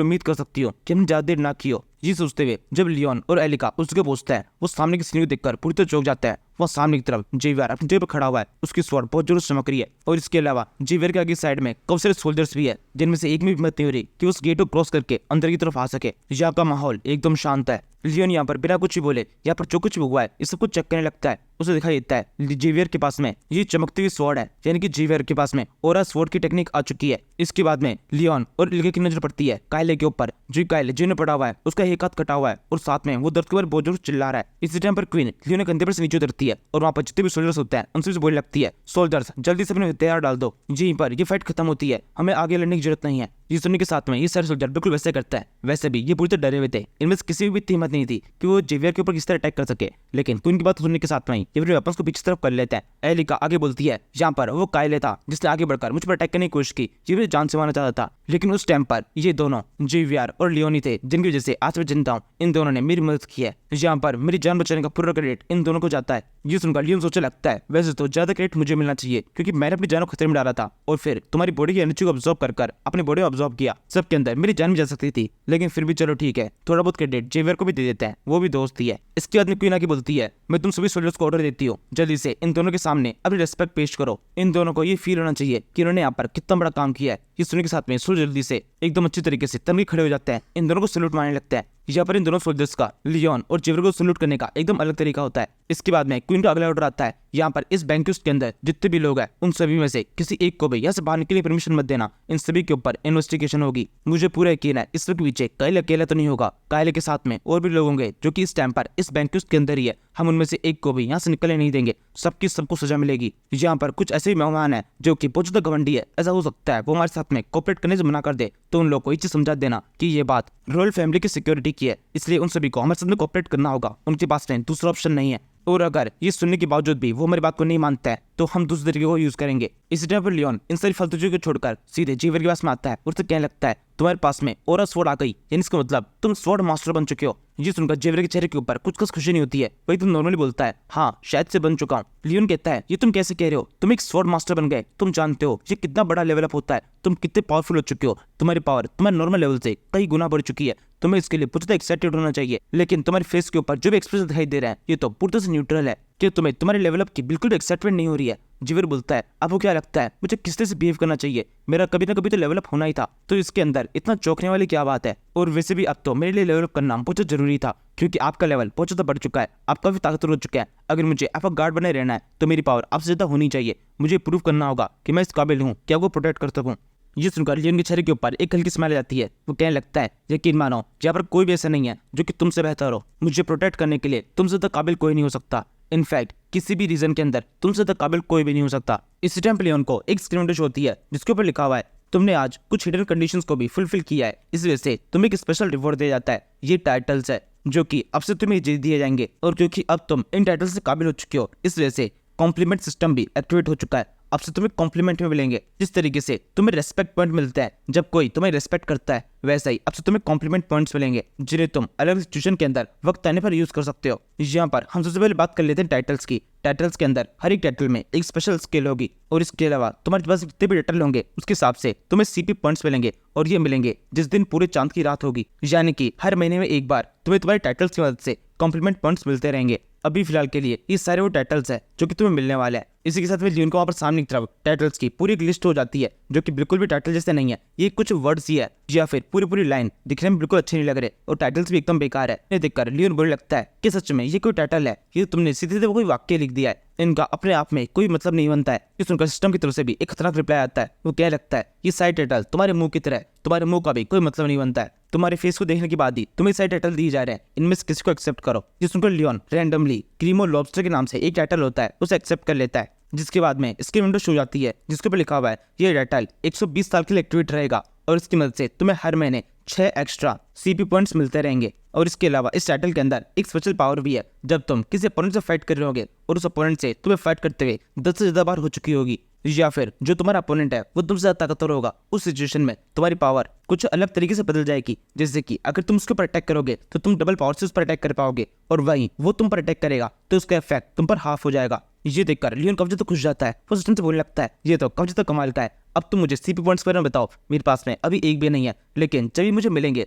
उम्मीद कर सकती हूँ कि हमने ज्यादा देर ना की हो। ये सोचते हुए जब लियोन और एलिका उसके पहुंचता है, वो सामने की सीन को देखकर पूरी तरह चौंक जाता है। वह सामने की तरफ जेवियर अपनी जगह पर खड़ा हुआ है, उसकी स्वॉर्ड बहुत जोर से चमक रही है और इसके अलावा जेवियर के आगे साइड में काफी सारे सोल्जर्स भी है, जिनमें से एक में भी हिम्मत नहीं हो रही कि उस गेट को क्रॉस करके अंदर की तरफ आ सके। यहाँ का माहौल एकदम शांत है। लियोन यहाँ पर बिना कुछ भी बोले यहाँ पर जो कुछ भी हुआ है इस सब कुछ चेक करने लगता है। उसे दिखाई देता है जेवियर के पास में ये चमकती हुई स्वॉर्ड है, यानी कि जेवियर के पास में ओरा स्वॉर्ड की टेक्निक आ चुकी है। इसके बाद में लियोन और एलिका की नजर पड़ती है कायले के ऊपर, जो कायले जिन्हें पड़ा हुआ है उसका एक हाथ कटा हुआ है और साथ में वो दर्द के ऊपर बहुत जोर चिल्ला रहा है। इसी टाइम पर क्वीन लियोन के कंधे पर से नीचे उतरती है और वहाँ पर जितने भी सोल्जर्स होते हैं उनसे बोलने लगती है, सोल्जर्स जल्दी से अपने हथियार डाल दो, यहीं पर ये फाइट खत्म होती है, हमें आगे लड़ने की जरूरत नहीं है। ये सुनने के साथ में ये सारे सोल्जर बिल्कुल वैसे करता है। वैसे भी ये पूरी तरह डरे हुए थे, इनमें से किसी भी इतनी हिम्मत नहीं थी कि वो जेवियर के ऊपर किस तरह अटैक कर सके। लेकिन क्वीन की बात सुनने के साथ में ये अपने वेपन्स को पीछे तरफ कर लेते हैं। एलिका आगे बोलती है, यहाँ पर वो कायले था जिसने आगे बढ़कर मुझ पर अटैक करने की कोशिश की, जेवियर जान से मारना चाहता था, लेकिन उस टाइम पर ये दोनों जेवियर और लियोन ही थे जिनकी वजह से आज मैं जिंदा हूँ। इन दोनों ने मेरी मदद की है, यहाँ पर मेरी जान बचाने का पूरा क्रेडिट इन दोनों को जाता है। ये सुनकर लियोन सोचने लगता है, वैसे तो ज्यादा क्रेडिट मुझे मिलना चाहिए क्योंकि मैंने अपनी जान को खतरे में डाला था और फिर तुम्हारी बॉडी की एनर्जी को ऑब्जॉर्व कर अपनी बॉडी में ऑब्जॉर्व किया। सबके अंदर मेरी जान भी जा सकती थी, लेकिन फिर भी चलो ठीक है, थोड़ा बहुत क्रेडिट जेवियर को भी दे देते हैं, वो भी दोस्त ही है। इसके बाद में क्वीन आके बोलती है, मैं तुम सभी सोल्जर्स को ऑर्डर देती हूँ, जल्दी से इन दोनों के सामने अपनी रेस्पेक्ट पेश करो। इन दोनों को ये फील होना चाहिए कि उन्होंने यहाँ पर कितना बड़ा काम किया है। ये सुनने के साथ में सोल्जर जल्दी से एकदम अच्छी तरीके से तनके खड़े हो जाते हैं, इन दोनों को सैल्यूट मारने लगता है। यहाँ पर इन दोनों सोल्जर्स का लियोन और जेवियर को सैल्यूट करने का एकदम अलग तरीका होता है। इसके बाद में क्वीन का अगला ऑर्डर आता है, यहाँ पर इस बैंक्वेट के अंदर जितने भी लोग हैं उन सभी में से किसी एक को भी यहाँ से बाहर निकलने की परमिशन मत देना, इन सभी के ऊपर इन्वेस्टिगेशन होगी। मुझे पूरा यकीन है इस वक्त पीछे कायले अकेला तो नहीं होगा, कायले के साथ में और भी लोग होंगे जो कि इस टाइम पर इस बैंक्वेट के अंदर ही है, हम उनमें से एक को भी यहाँ से निकलने नहीं देंगे, सबकी सबको सजा मिलेगी। यहाँ पर कुछ ऐसे मेहमान है जो कि बहुत ज्यादा घमंडी है, ऐसा हो सकता है वो हमारे साथ में कोऑपरेट करने से मना कर दे, तो उन लोग को ये चीज समझा देना कि ये बात रॉयल फैमिली की सिक्योरिटी की है, इसलिए उन सभी को हमारे साथ में कोऑपरेट करना होगा, उनके पास में दूसरा ऑप्शन नहीं है। और अगर ये सुनने के बावजूद भी वो हमारी बात को नहीं मानता है तो हम दूसरे तरीके को यूज करेंगे। इसी टाइम पर लियोन इन सारी फालतू चीजों को छोड़कर सीधे जेवियर के पास में आता है और उसे कहने लगता है, तुम्हारे पास में ओरा स्वॉर्ड आ गई, यानी इसका मतलब तुम स्वॉर्ड मास्टर बन चुके हो। ये सुनकर जेवियर के चेहरे के ऊपर कुछ खास खुशी नहीं होती है, वही तुम नॉर्मली बोलता है, हाँ शायद से बन चुका हूँ। लियोन कहता है, ये तुम कैसे कह रहे हो, तुम एक स्वॉर्ड मास्टर बन गए, तुम जानते हो ये कितना बड़ा लेवल अप होता है, तुम कितने पावरफुल हो चुके हो, तुम्हारी पावर तुम्हारे नॉर्मल लेवल से कई गुना बढ़ चुकी है, तुम्हें इसके लिए पूरी तरह एक्साइटेड होना चाहिए। लेकिन तुम्हारे फेस के ऊपर जो भी एक्सप्रेशन दिखाई दे रहा है ये तो पूरी तरह से न्यूट्रल है, कि तुम्हें तुम्हारे लेवल अप की बिल्कुल एक्साइटमेंट नहीं हो रही है। जेवियर बोलता है, आपको क्या लगता है मुझे किस तरह से बिहेव करना चाहिए, मेरा कभी ना कभी तो लेवल अप होना ही था, तो इसके अंदर इतना चौंकने वाली क्या बात है। और वैसे भी अब तो मेरे लिए लेवल अप करना बहुत जरूरी था, क्योंकि आपका लेवल बहुत ज्यादा बढ़ चुका है, आप काफी ताकतवर हो चुका है। अगर मुझे आपका गार्ड बने रहना है तो मेरी पावर आपसे ज्यादा होनी चाहिए, मुझे प्रूव करना होगा कि मैं इस काबिल हूँ कि आपको प्रोटेक्ट कर सकूँ। ये सुनकर लियोन के चेहरे के ऊपर एक हल्की स्माइल आ जाती है, वो कहने लगता है, यकीन मानो यहाँ पर कोई भी ऐसा नहीं है जो कि तुमसे बेहतर हो, मुझे प्रोटेक्ट करने के लिए तुमसे ज्यादा काबिल कोई नहीं हो सकता, इनफैक्ट किसी भी रीजन के अंदर तुमसे ज्यादा काबिल कोई भी नहीं हो सकता। इसी टाइम पर लियोन को एक स्क्रीन विंडो शो होती है जिसके ऊपर लिखा हुआ है, तुमने आज कुछ हिडन कंडीशंस को भी फुलफिल किया है, इस वजह से तुम्हें एक स्पेशल रिवॉर्ड दिया जाता है। ये टाइटल्स है जो कि अब से तुम्हें दिए जाएंगे, और क्योंकि अब तुम इन टाइटल्स से काबिल हो चुके हो इस वजह से कॉम्प्लीमेंट सिस्टम भी एक्टिवेट हो चुका है। अब से तुम्हें कॉम्प्लीमेंट में मिलेंगे, जिस तरीके से तुम्हें रेस्पेक्ट पॉइंट मिलता है जब कोई तुम्हें रेस्पेक्ट करता है, वैसा ही अब से तुम्हें कॉम्प्लीमेंट पॉइंट्स मिलेंगे जिन्हें तुम अलग सिचुएशन के अंदर वक्त आने पर यूज कर सकते हो। यहाँ पर हम सबसे पहले बात कर लेते हैं टाइटल्स की। टाइटल्स के अंदर हर एक टाइटल में एक स्पेशल स्किल होगी, और इसके अलावा तुम्हारे पास जितने भी टाइटल होंगे उसके हिसाब से तुम्हें सीपी पॉइंट्स मिलेंगे, और ये मिलेंगे जिस दिन पूरे चांद की रात होगी, यानी कि हर महीने में एक बार तुम्हें तुम्हारे टाइटल्स की मदद से कॉम्प्लीमेंट पॉइंट्स मिलते रहेंगे। अभी फिलहाल के लिए ये सारे वो टाइटल्स है जो कि तुम्हें मिलने वाले हैं। इसी के साथ में लियोन को वहाँ पर सामने की तरफ टाइटल्स की पूरी एक लिस्ट हो जाती है जो कि बिल्कुल भी टाइटल जैसे नहीं है, ये कुछ वर्ड्स ही है या फिर पूरी पूरी लाइन दिखने में बिल्कुल अच्छे नहीं लग रहे, और टाइटल्स भी एकदम बेकार है। इन्हें देखकर लियोन बोलने लगता है कि सच में ये कोई टाइटल है, ये तुमने सीधे सीधे कोई वाक्य लिख दिया है, इनका अपने आप में कोई मतलब नहीं बनता है। इस उनका सिस्टम की तरफ से भी एक खतरनाक रिप्लाई आता है, वो क्या लगता है, ये साइड टाइटल तुम्हारे मुंह की तरह है, तुम्हारे मुंह का भी कोई मतलब नहीं बनता है, तुम्हारे फेस को देखने के बाद ही तुम्हें साइड टाइटल दिए जा रहे हैं, इनमें से किसी को एक्सेप्ट करो। जिस सुनकर लियोन रैंडमली क्रीमो लॉबस्टर के नाम से एक टाइटल होता है उसे एक्सेप्ट कर लेता है, जिसके बाद में इसकी विंडो शो जाती है जिसके ऊपर लिखा हुआ है, ये टाइटल 120 साल के लिए एक्टिवेट रहेगा, और इसकी मदद से तुम्हें हर महीने 6 एक्स्ट्रा सीपी पॉइंट्स मिलते रहेंगे। और इसके अलावा इस टाइटल के अंदर एक स्पेशल पावर भी है, जब तुम किसी अपोनेंट से फाइट कर रहे होगे और उस अपोनेंट से तुम्हें फाइट करते हुए 10 से ज्यादा बार हो चुकी होगी, या फिर जो तुम्हारा अपोनेंट है वो तुमसे ज्यादा ताकतवर होगा, उस सिचुएशन में तुम्हारी पावर कुछ अलग तरीके से बदल जाएगी। जैसे कि अगर तुम उसके ऊपर अटैक करोगे तो तुम डबल पावर से उस पर अटैक कर पाओगे, और वहीं वो तुम पर अटैक करेगा तो उसका इफेक्ट तुम पर हाफ हो जाएगा। ये देखकर लियोन काफी ज्यादा खुश जाता है, वो सिस्टम से बोलने लगता है ये तो काफी ज्यादा कमाल का है। अब तुम मुझे सीपी पॉइंट्स के बारे में बताओ। मेरे पास में अभी एक भी नहीं है, लेकिन जब ये मुझे मिलेंगे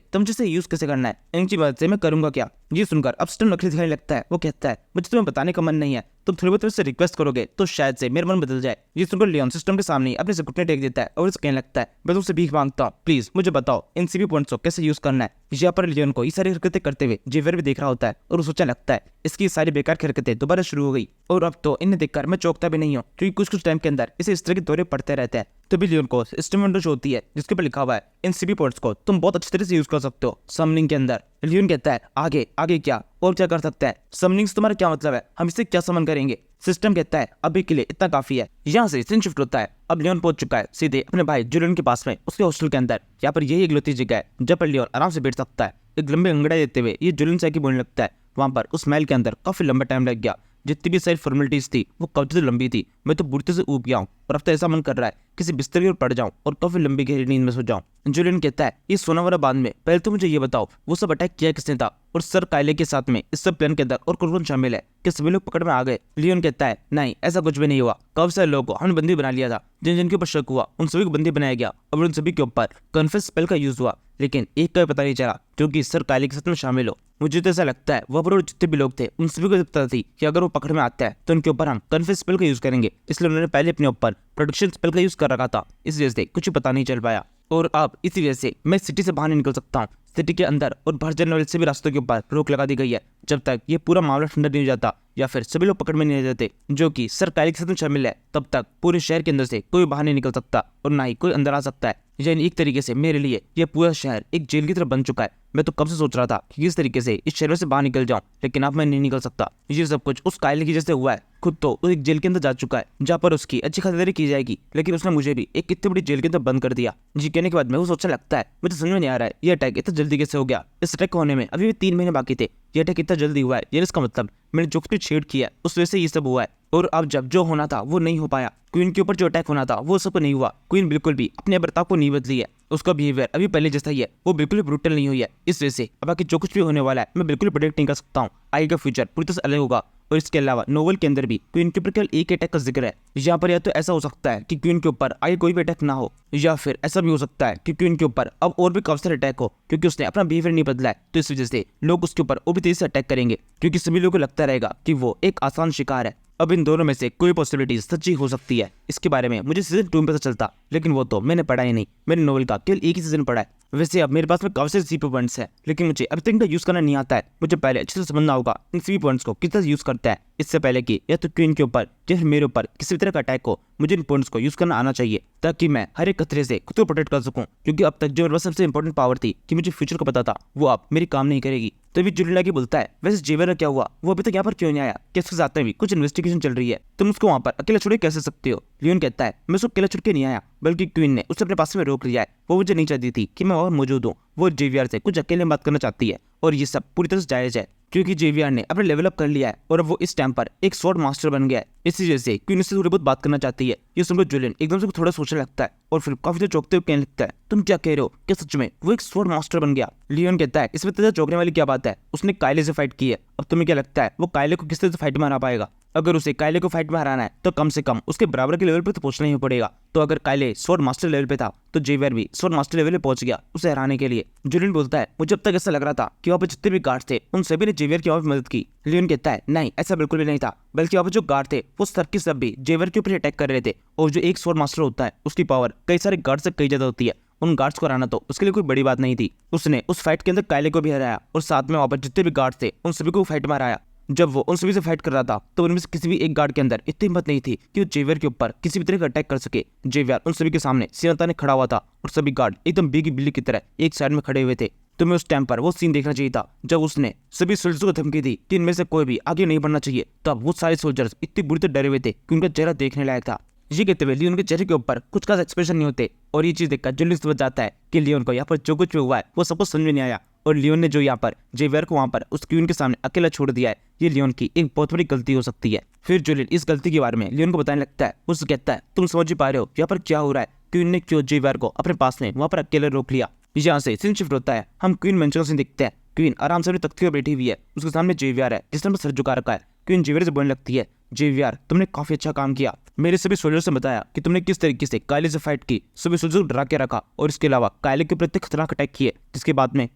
तो मुझे इसे यूज कैसे करना है, इनकी मदद से मैं करूंगा क्या। ये सुनकर अब सिस्टम नकली दिखाने लगता है। वो कहता है मुझे तुम्हें बताने का मन नहीं है, तुम थोड़ी बहुत मुझसे रिक्वेस्ट करोगे तो शायद से मेरा मन बदल जाए। ये सुनकर लियोन सिस्टम के सामने अपने से घुटने टेक देता है और उसे कहने लगता है मैं तुमसे भीख मांगता हूँ, प्लीज मुझे बताओ इन सीपी पॉइंट्स को कैसे यूज करना है। यहाँ पर लियोन को ये सारी हरकतें करते हुए जेवियर भी देख रहा होता है और वो सोचने लगता है इसकी सारी बेकार की हरकतें दोबारा शुरू हो गई, और अब तो इन्हें देखकर मैं चौंकता भी नहीं हूँ, क्योंकि कुछ कुछ टाइम के अंदर इसे इस तरह के दौरे पड़ते रहते हैं। तभी लियोन को सिस्टम विंडो होती है जिसके ऊपर लिखा हुआ है इन सीपी पॉइंट्स को तुम बहुत अच्छी तरह से यूज कर सकते हो समनिंग के अंदर। लियोन कहता है आगे आगे क्या और क्या कर सकता है, समनिंग से तुम्हारा क्या मतलब है, हम इससे क्या समन करेंगे। सिस्टम कहता है अभी के लिए इतना काफी है। यहाँ से सीन शिफ्ट होता है, अब लियोन पहुंच चुका है सीधे अपने भाई जुलियन के पास में, उसके हॉस्टल के अंदर। यहाँ पर यही इकलौती जगह है जहाँ पर लियोन आराम से बैठ सकता है। एक लंबे अंगड़ाई देते हुए ये जुलियन से बोलने लगता है वहां पर उस महल के अंदर काफी लंबा टाइम लग गया, जितनी भी सारी फॉर्मेलिटीज थी वो काफी लंबी थी, मैं तो बुढ़ते से ऊब गया हूँ और अब तो ऐसा मन कर रहा है किसी बिस्तर की ओर पड़ जाऊं और काफी लंबी गहरी नींद में सो जाऊं। जुलियन कहता है ये सोना वाला बांध में पहले तो मुझे ये बताओ वो सब अटैक किया किसने था, और सर कायले के साथ में इस सब प्लान के अंदर और कौन शामिल है, क्या सभी लोग पकड़ में आ गए। लियोन कहता है नहीं ऐसा कुछ भी नहीं हुआ, काफी सारे लोगों को हमने बंदी बना लिया था, जिन जिनके ऊपर शक हुआ उन सभी को बंदी बनाया गया और उन सभी के ऊपर कन्फेस स्पेल का यूज हुआ, लेकिन एक का भी पता नहीं चला जो कि सर कायले के साथ में शामिल हो। मुझे तो ऐसा लगता है वहाँ पर जितने भी लोग थे उन सभी को पता थी कि अगर वो पकड़ में आता है तो उनके ऊपर हम कन्फेस स्पेल का यूज करेंगे, इसलिए उन्होंने पहले अपने ऊपर प्रोटेक्शन स्पेल का यूज कर रखा था, इस वजह से कुछ पता नहीं चल पाया। और अब इसी वजह से मैं सिटी से बाहर नहीं निकल सकता हूँ। सिटी के अंदर और बाहर जाने वाले सभी रास्तों के ऊपर रोक लगा दी गई है जब तक ये पूरा मामला ठंडा नहीं हो जाता या फिर सभी लोग पकड़ में नहीं आ जाते जो कि सर कायले के साथ शामिल है, तब तक पूरे शहर के अंदर से कोई बाहर नहीं निकल सकता और ना ही कोई अंदर आ सकता है। यानी एक तरीके से मेरे लिए यह पूरा शहर एक जेल की तरह बन चुका है। मैं तो कब से सोच रहा था कि किस तरीके से इस शहर से बाहर निकल जाऊं, लेकिन अब मैं नहीं निकल सकता। ये सब कुछ उस कायले की जैसे हुआ है, खुद तो वो एक जेल के अंदर जा चुका है जहाँ पर उसकी अच्छी खातिरदारी की जाएगी, लेकिन उसने मुझे भी एक कितनी बड़ी जेल के अंदर बंद कर दिया। जी कहने के बाद मैं वो सोचने लगता है मुझे समझ में नहीं आ रहा है ये अटैक इतना जल्दी कैसे हो गया, इस अटैक होने में अभी भी 3 महीने बाकी थे, ये अटैक इतना जल्दी हुआ है, ये इसका मतलब मैंने जो कुछ छेड़ किया उस वजह से ये सब हुआ है। और अब जब जो होना था वो नहीं हो पाया, क्वीन के ऊपर जो अटैक होना था वो सब नहीं हुआ, क्वीन बिल्कुल भी अपने बर्ताव को नहीं बदली है, उसका बिहेवियर अभी पहले जैसा ही है, वो बिल्कुल भी ब्रूटल नहीं हुई है। इस वजह से अब आगे जो कुछ भी होने वाला है मैं बिल्कुल प्रेडिक्ट नहीं कर सकता हूँ, आगे का फ्यूचर पूरी तरह से अलग होगा। और इसके अलावा नोवेल के अंदर भी क्वीन के ऊपर केवल एक अटैक का जिक्र है। यहाँ पर या तो ऐसा हो सकता है कि क्वीन के ऊपर आगे कोई भी अटैक ना हो, या फिर ऐसा भी हो सकता है कि क्वीन के ऊपर अब और भी काफी सारे अटैक हो, क्योंकि उसने अपना बिहेवियर नहीं बदला है, तो इस वजह से लोग उसके ऊपर और भी तेजी से अटैक करेंगे, क्योंकि सभी लोगों को लगता रहेगा कि वो एक आसान शिकार है। अब इन दोनों में से कोई पॉसिबिलिटी सच्ची हो सकती है। इसके बारे में मुझे सीजन 2 में पता चलता, लेकिन वो तो मैंने पढ़ा ही नहीं, मैंने नोवेल का केवल एक ही सीजन पढ़ा है। वैसे अब मेरे पास में काफी सारे सीपी पॉइंट्स है, लेकिन मुझे अभी तक इनका यूज करना नहीं आता है। मुझे पहले अच्छे से समझना होगा इन सीपी पॉइंट्स को किस तरह यूज करता है, इससे पहले कि या तो क्वीन के ऊपर या फिर मेरे ऊपर किसी तरह का अटैक हो, मुझे इन पॉइंट्स को यूज करना आना चाहिए ताकि मैं हर एक खतरे से खुद को प्रोटेक्ट कर सकूं। क्योंकि अब तक जो मेरे पास सबसे इंपॉर्टेंट पावर थी कि मुझे फ्यूचर को पता था, वो अब मेरी काम नहीं करेगी। तभी जुलियन आके बोलता है वैसे जेवियर का क्या हुआ, वो अभी तक यहाँ पर क्यों नहीं आया, क्या उसके साथ में भी कुछ इन्वेस्टिगेशन चल रही है, तुम उसको वहाँ पर अकेला छोड़ कैसे सकते हो। लियोन कहता है मैं उसको अकेला छोड़ के नहीं आया, बल्कि क्वीन ने उसे अपने पास में रोक लिया है, वो मुझे नहीं चाहती थी कि मैं और मौजूद हूँ, वो जेवियर से कुछ अकेले बात करना चाहती है, और ये सब पूरी तरह से जायज है क्योंकि जेवियर ने अपने लेवल अप कर लिया है और अब वो इस टाइम पर एक स्वॉर्ड मास्टर बन गया है। इसी वजह से क्वीन उससे थोड़ी बहुत बात करना चाहती है। ये सुनकर जुलियन एकदम से थोड़ा सोचने लगता है और फिर काफी देर चौंकते हुए कहने लगता है तुम क्या कह रहे हो, क्या सच में वो एक स्वॉर्ड मास्टर बन गया। लियोन कहता है इसमें तेजा चौंकने वाली क्या बात है, उसने कायले से फाइट की है, अब तुम्हें क्या लगता है वो कायले को किस तरह से फाइट में हरा पाएगा। अगर उसे कायले को फाइट में हराना है तो कम से कम उसके बराबर के लेवल पे तो पहुंचना ही पड़ेगा। तो अगर कायले स्वॉर्ड मास्टर लेवल पे था तो जेवियर भी स्वॉर्ड मास्टर लेवल पे पहुंच गया उसे हराने के लिए। जुलियन बोलता है मुझे अब तक ऐसा लग रहा था कि वहाँ पे जितने भी गार्ड थे उन सभी ने जेवियर की और मदद की। लियोन कहता है नहीं ऐसा बिल्कुल भी नहीं था, बल्कि वहाँ पे जो गार्ड थे वो सब के सब भी जेवियर के ऊपर अटैक कर रहे थे, और जो एक स्वॉर्ड मास्टर होता है उसकी पावर कई सारे गार्ड से कई ज्यादा होती है। उन गार्ड्स को हराना तो उसके लिए कोई बड़ी बात नहीं थी। उसने उस फाइट के अंदर कायले को भी हराया और साथ में वहाँ पर जितने भी गार्ड थे उन सभी को फाइट में हराया। जब वो उन सभी से फाइट कर रहा था तो उनमें से किसी भी एक गार्ड के अंदर इतनी हिम्मत नहीं थी कि वो जेवियर के ऊपर किसी भी तरह का अटैक कर सके। जेवियर उन सभी के सामने सीधा ने खड़ा हुआ था और सभी गार्ड एकदम बेगी बिल्ली की तरह एक साइड में खड़े हुए थे। तुम्हें उस टाइम पर वो सीन देखना चाहिए था जब उसने सभी सोल्जर्स को धमकी दी कि इनमें से कोई भी आगे नहीं बढ़ना चाहिए। तब वो सारे सोल्जर्स इतनी बुरी तरह डरे हुए थे कि उनका चेहरा देखने लायक था। ये कहते हुए लियोन के चेहरे के ऊपर कुछ खास एक्सप्रेशन नहीं होते, और ये चीज देखकर जुलियन समझ जाता है कि लियोन को यहाँ पर जो कुछ भी हुआ है वो सबको समझ में नहीं आया, और लियोन ने जो यहाँ पर जेवियर को वहाँ पर उस क्वीन के सामने अकेला छोड़ दिया है ये लियोन की एक बहुत बड़ी गलती हो सकती है। फिर जूलियन इस गलती के बारे में लियोन को बताने लगता है। उससे कहता है तुम समझ ही पा रहे हो यहाँ पर क्या हो रहा है, क्वीन ने क्यों जेवियर को अपने पास में वहाँ पर अकेले रोक लिया। यहाँ से सीन शिफ्ट होता है, हम क्वीन मेंशन का सीन देखते हैं। क्वीन आराम से अपनी तख्ती पर बैठी हुई है, उसके सामने जेवियर है जिसने सर झुका रखा है। क्वीन जेवियर से बोलने लगती है, जेवियर तुमने काफी अच्छा काम किया, मेरे सभी सोल्जर्स ने बताया कि तुमने किस तरीके से कायले से फाइट की, सभी सोल्जर्स को डरा के रखा और इसके अलावा कायले के प्रति खतरनाक अटैक किए, जिसके बाद में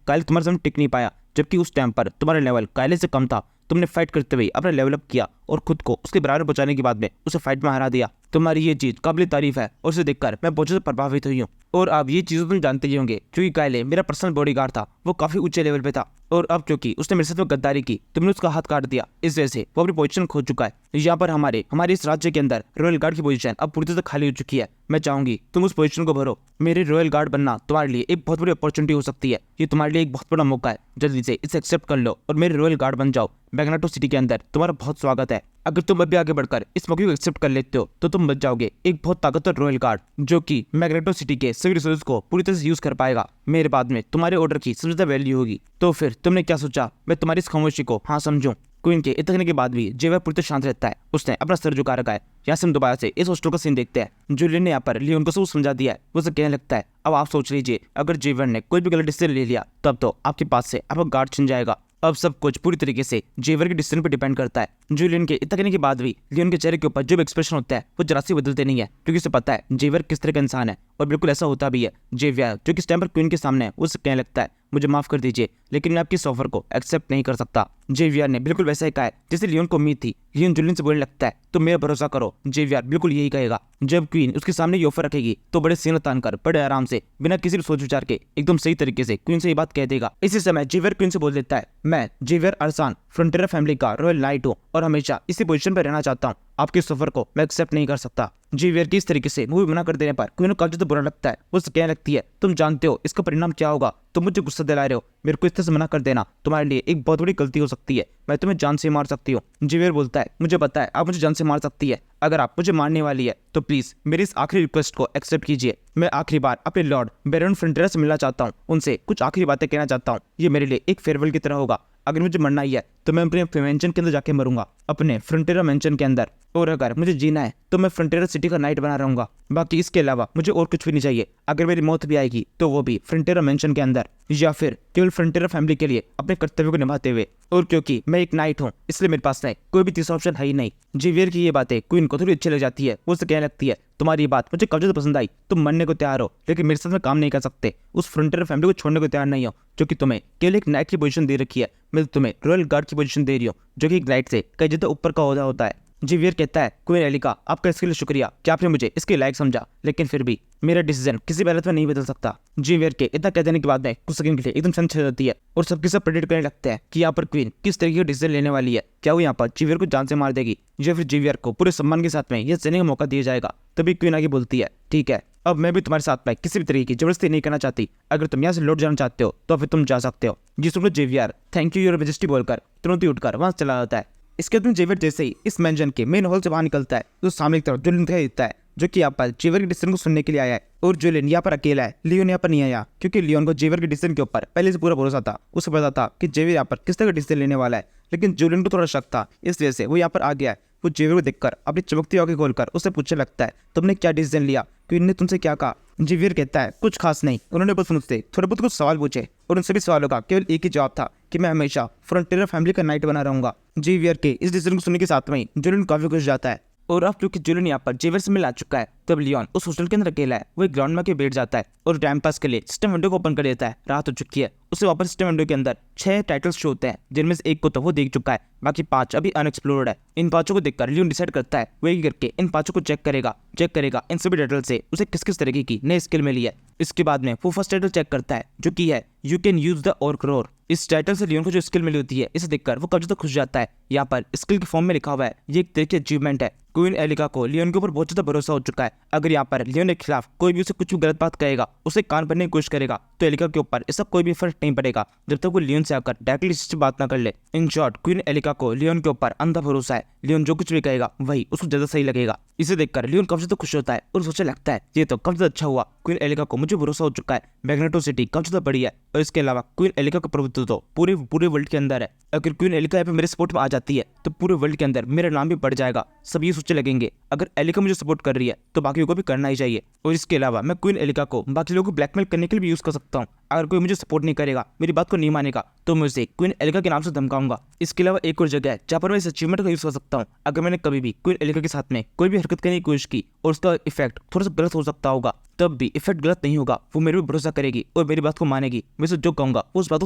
कायले तुम्हारे सामने टिक नहीं पाया, जबकि उस टाइम पर तुम्हारा लेवल कायले से कम था। तुमने फाइट करते हुए अपना लेवल अप किया और खुद को उसके बराबर पहुंचाने के बाद में उसे फाइट में हरा दिया। तुम्हारी ये चीज काबिल तारीफ है और उसे देखकर मैं बहुत ज्यादा प्रभावित हुई हूँ। और अब ये चीजें तुम जानते ही होंगे, क्योंकि कायले मेरा पर्सनल बॉडीगार्ड था, वो काफी ऊंचे लेवल पे था और अब क्योंकि उसने मेरे साथ में गद्दारी की तुमने उसका हाथ काट दिया, इस वजह से वो अपनी पोजीशन खो चुका है। यहाँ पर हमारे इस राज्य के अंदर रॉयल गार्ड की पोजीशन अब पूरी तरह खाली हो चुकी है। मैं चाहूंगी तुम उस पोजीशन को भरो। मेरे रॉयल गार्ड बनना तुम्हारे लिए एक बहुत बड़ी अपॉर्चुनिटी हो सकती है, ये तुम्हारे लिए एक बहुत बड़ा मौका है, जल्दी से इसे एक्सेप्ट कर लो और मेरे रॉयल गार्ड बन जाओ। मैग्नेटो सिटी के अंदर तुम्हारा बहुत स्वागत है। अगर तुम अभी आगे बढ़कर इस मौके को एक्सेप्ट कर लेते हो तो तुम बच जाओगे एक बहुत ताकतवर रॉयल गार्ड, जो कि मैग्नेटो सिटी के सभी रिसोर्स को पूरी तरह से यूज कर पाएगा। मेरे बाद में तुम्हारे ऑर्डर की सबसे ज्यादा वैल्यू होगी। तो फिर तुमने क्या सोचा मैं तुम्हारी इस खामोशी को हाँ समझूं? क्वीन के इतने के बाद भी जेवियर पूरी तरह शांत रहता है, उसने अपना सर झुका रखा है। यहाँ से हम दोबारा से इस हॉस्टल का सीन देखते हैं। जूलियन ने यहाँ पर लियोन को सब समझा दिया है, वो उसे कहने लगता है अब आप सोच लीजिए, अगर जेवियर ने कोई भी गलत डिसीजन ले लिया तब तो आपके पास से आपका गार्ड छिन जाएगा। अब सब कुछ पूरी तरीके से जेवियर के डिसीजन पर डिपेंड करता है। जूलियन के इतना कहने के बाद भी लियोन के चेहरे के ऊपर जो भी एक्सप्रेशन होता है वो जरा सी बदलते नहीं है, क्योंकि उसे पता है जेवियर किस तरह का इंसान है और बिल्कुल ऐसा होता भी है। जेवियर जो कि इस टाइम पर क्वीन के सामने है, उसे कहने लगता है मुझे माफ कर दीजिए लेकिन मैं आपकी इस ऑफर को एक्सेप्ट नहीं कर सकता। जेवियर ने बिल्कुल वैसा ही कहा है जैसे लियोन को उम्मीद थी। लियोन जूलियन से बोलने लगता है तुम मेरा भरोसा करो, जेवियर बिल्कुल यही कहेगा। जब क्वीन उसके सामने ये ऑफर रखेगी तो बड़े सीने तान कर बड़े आराम से बिना किसी भी सोच विचार के एकदम सही तरीके से क्वीन से ये बात कह देगा। इसी समय जेवियर क्वीन से बोल देता है मैं जेवियर अरसान फ्रंटियर फैमिली का रॉयल नाइट हूँ और हमेशा इसी पोजीशन पर रहना चाहता हूँ, आपके सफर को मैं एक्सेप्ट नहीं कर सकता। जेवियर की इस तरीके से मूवी मना कर देने पर क्वीन को काफी ज्यादा बुरा लगता है। वो कहने लगती है तुम जानते हो इसका परिणाम क्या होगा, तुम मुझे गुस्सा दिला रहे हो, मेरे को इस तरह से मना कर देना तुम्हारे लिए एक बहुत बड़ी गलती हो सकती है, मैं तुम्हें जान से मार सकती हूँ। जेवियर बोलता है मुझे पता है आप मुझे जान से मार सकती है, अगर आप मुझे मारने वाली है तो प्लीज मेरी इस आखिरी रिक्वेस्ट को एक्सेप्ट कीजिए। मैं आखिरी बार अपने लॉर्ड बैरन फ्रंटियर से मिलना चाहता हूँ, उनसे कुछ आखिरी बातें कहना चाहता हूँ, ये मेरे लिए एक फेयरवेल की तरह होगा। अगर मुझे मरना ही है तो मैं अपने मेंशन के अंदर जाके मरूंगा, अपने फ्रंटियर मेंशन के अंदर, और अगर मुझे जीना है तो मैं फ्रंटियर सिटी का नाइट बना रहूंगा। बाकी इसके अलावा मुझे और कुछ भी नहीं चाहिए। अगर मेरी मौत भी आएगी तो वो भी फ्रंटियर मेंशन के अंदर, या फिर केवल फ्रंटियर फैमिली के लिए अपने कर्तव्य को निभाते हुए। और क्योंकि मैं एक नाइट हूँ इसलिए मेरे पास कोई भी तीसरा ऑप्शन है ही नहीं। जेवियर की ये बातें क्वीन को थोड़ी अच्छी लग जाती है, वो उससे कहने लगती है तुम्हारी ये बात मुझे काफी ज्यादा पसंद आई, तुम मरने को तैयार हो लेकिन मेरे साथ में काम नहीं कर सकते, उस फ्रंटियर फैमिली को छोड़ने को तैयार नहीं हो जो कि तुम्हें केवल एक नाइट की पोजीशन दे रखी है, मैं तुम्हें रॉयल गार्ड की पोजीशन दे रही हूँ जो कि एक नाइट से कई ज्यादा ऊपर का ओहदा होता है। जेवियर कहता है क्वीन एलिका आपका इसके लिए शुक्रिया कि आपने मुझे इसके लायक समझा, लेकिन फिर भी मेरा डिसीजन किसी भी हालत में नहीं बदल सकता। जेवियर के इतना कह देने के बाद में कुछ सेकंड के लिए एकदम शांत हो जाती है और सबके सब प्रेडिक्ट करने लगते हैं कि यहाँ पर क्वीन किस तरीके का डिसीजन लेने वाली है। क्या वो यहाँ पर जेवियर को जान से मार देगी या फिर जेवियर को पूरे सम्मान के साथ में यह सहने का मौका दिया जाएगा। तभी क्वीन आगे बोलती है ठीक है, अब मैं भी तुम्हारे साथ में किसी भी तरीके की जबरदस्ती नहीं करना चाहती, अगर तुम यहाँ से लौट जाना चाहते हो तो फिर तुम जा सकते हो। जी सुनो Xavier thank you your majesty बोलकर तुरंत ही उठकर वहां चला जाता है। इसके बाद जेवियर जैसे ही इस मेंशन के मेन हॉल से बाहर निकलता है तो सामने की तरफ जूलियन दिखाई देता है जो कि यहाँ पर जेवियर के डिसीजन को सुनने के लिए आया है। और जूलियन यहाँ पर अकेला है, लियोन यहाँ पर नहीं आया क्योंकि लियोन को जेवियर के डिसीजन के ऊपर पहले से पूरा भरोसा था। उसे पता था कि जेवियर यहाँ पर किस तरह का डिसीजन लेने वाला है, लेकिन जूलियन को थोड़ा शक था, इस वजह से वो यहाँ पर आ गया है। वो जेवियर को देखकर अपनी चमकती आंखें खोलकर उससे पूछने लगता है तुमने क्या डिसीजन लिया, क्वीन ने तुमसे क्या कहा? जेवियर कहता है कुछ खास नहीं, उन्होंने बस मुझसे थोड़े बहुत कुछ सवाल पूछे और उन सभी सवालों का केवल एक ही जवाब था कि मैं हमेशा फ्रंटियर फैमिली का नाइट बना रहूंगा। जेवियर के इस डिसीजन को सुनने के साथ में जूलियन काफी खुश जाता है। और अब क्योंकि जूलियन यहाँ पर जेवियर से मिल आ चुका है तब लियोन उस हॉस्टल के अंदर अकेला है। वो एक ग्राउंड में के बैठ जाता है और टाइम पास के लिए सिस्टम विंडो को ओपन कर देता है। रात हो चुकी है, उसे वापस सिस्टम विंडो के अंदर 6 टाइटल्स शो होते हैं जिनमें से एक को तो वो देख चुका है, बाकी 5 अभी अनएक्सप्लोर्ड है। इन 5 को देखकर लियोन डिसाइड करता है वो एक करके इन 5 को चेक करेगा इन सभी टाइटल से उसे किस किस तरीके की नई स्किल मिली है। इसके बाद में वो फर्स्ट टाइटल चेक करता है जो कि है you can use the orc roar. इस टाइटल से लियोन को जो स्किल मिली होती है इसे देखकर वो काफी ज्यादा खुश जाता है। यहाँ पर स्किल के फॉर्म में लिखा हुआ है ये एक तरह की अचीवमेंट है। क्वीन एलिका को लियोन के ऊपर बहुत ज्यादा भरोसा हो चुका है, अगर यहाँ पर लियोन के खिलाफ कोई भी उसे कुछ भी गलत बात कहेगा, उसे कान भरने की कोशिश करेगा तो एलिका के ऊपर इसका कोई भी फर्क नहीं पड़ेगा जब तक वो लियोन से आकर डायरेक्टली इससे बात ना कर ले। इन शॉर्ट क्वीन एलिका को लियोन के ऊपर अंधा भरोसा है, लियोन जो कुछ भी कहेगा वही उसको ज्यादा सही लगेगा। इसे देखकर लियोन काफी ज्यादा खुश होता है और सोचने लगता है ये तो काफी ज्यादा अच्छा हुआ, क्वीन एलिका को मुझे भरोसा हो चुका है मैग्नेटो सिटी काफी ज्यादा बड़ी है और इसके अलावा क्वीन एलिका का प्रभुत्व तो पूरे वर्ल्ड के अंदर है। अगर क्वीन एलिका यहाँ पे मेरे सपोर्ट में आ जाती है तो पूरे वर्ल्ड के अंदर मेरा नाम भी बढ़ जाएगा। सब ये सोचने लगेंगे अगर एलिका मुझे सपोर्ट कर रही है तो बाकियों को भी करना ही चाहिए। और इसके अलावा मैं क्वीन एलिका को बाकी लोगों को ब्लैकमेल करने के लिए भी यूज कर सकता हूँ। अगर कोई मुझे सपोर्ट नहीं करेगा, मेरी बात को नहीं मानेगा, तो मैं उसे क्वीन एलिका के नाम से धमकाऊंगा। इसके अलावा एक और जगह है जहाँ पर मैं इस अचीवमेंट का यूज कर सकता हूँ। अगर मैंने कभी भी क्वीन एलिका के साथ में कोई भी हरकत करने की कोशिश की और उसका इफेक्ट थोड़ा सा गलत हो सकता होगा, तब भी इफेक्ट गलत नहीं होगा। वो मेरे पे भरोसा करेगी और मेरी बात को मानेगी। मैं उसे जो कहूंगा वो उस बात को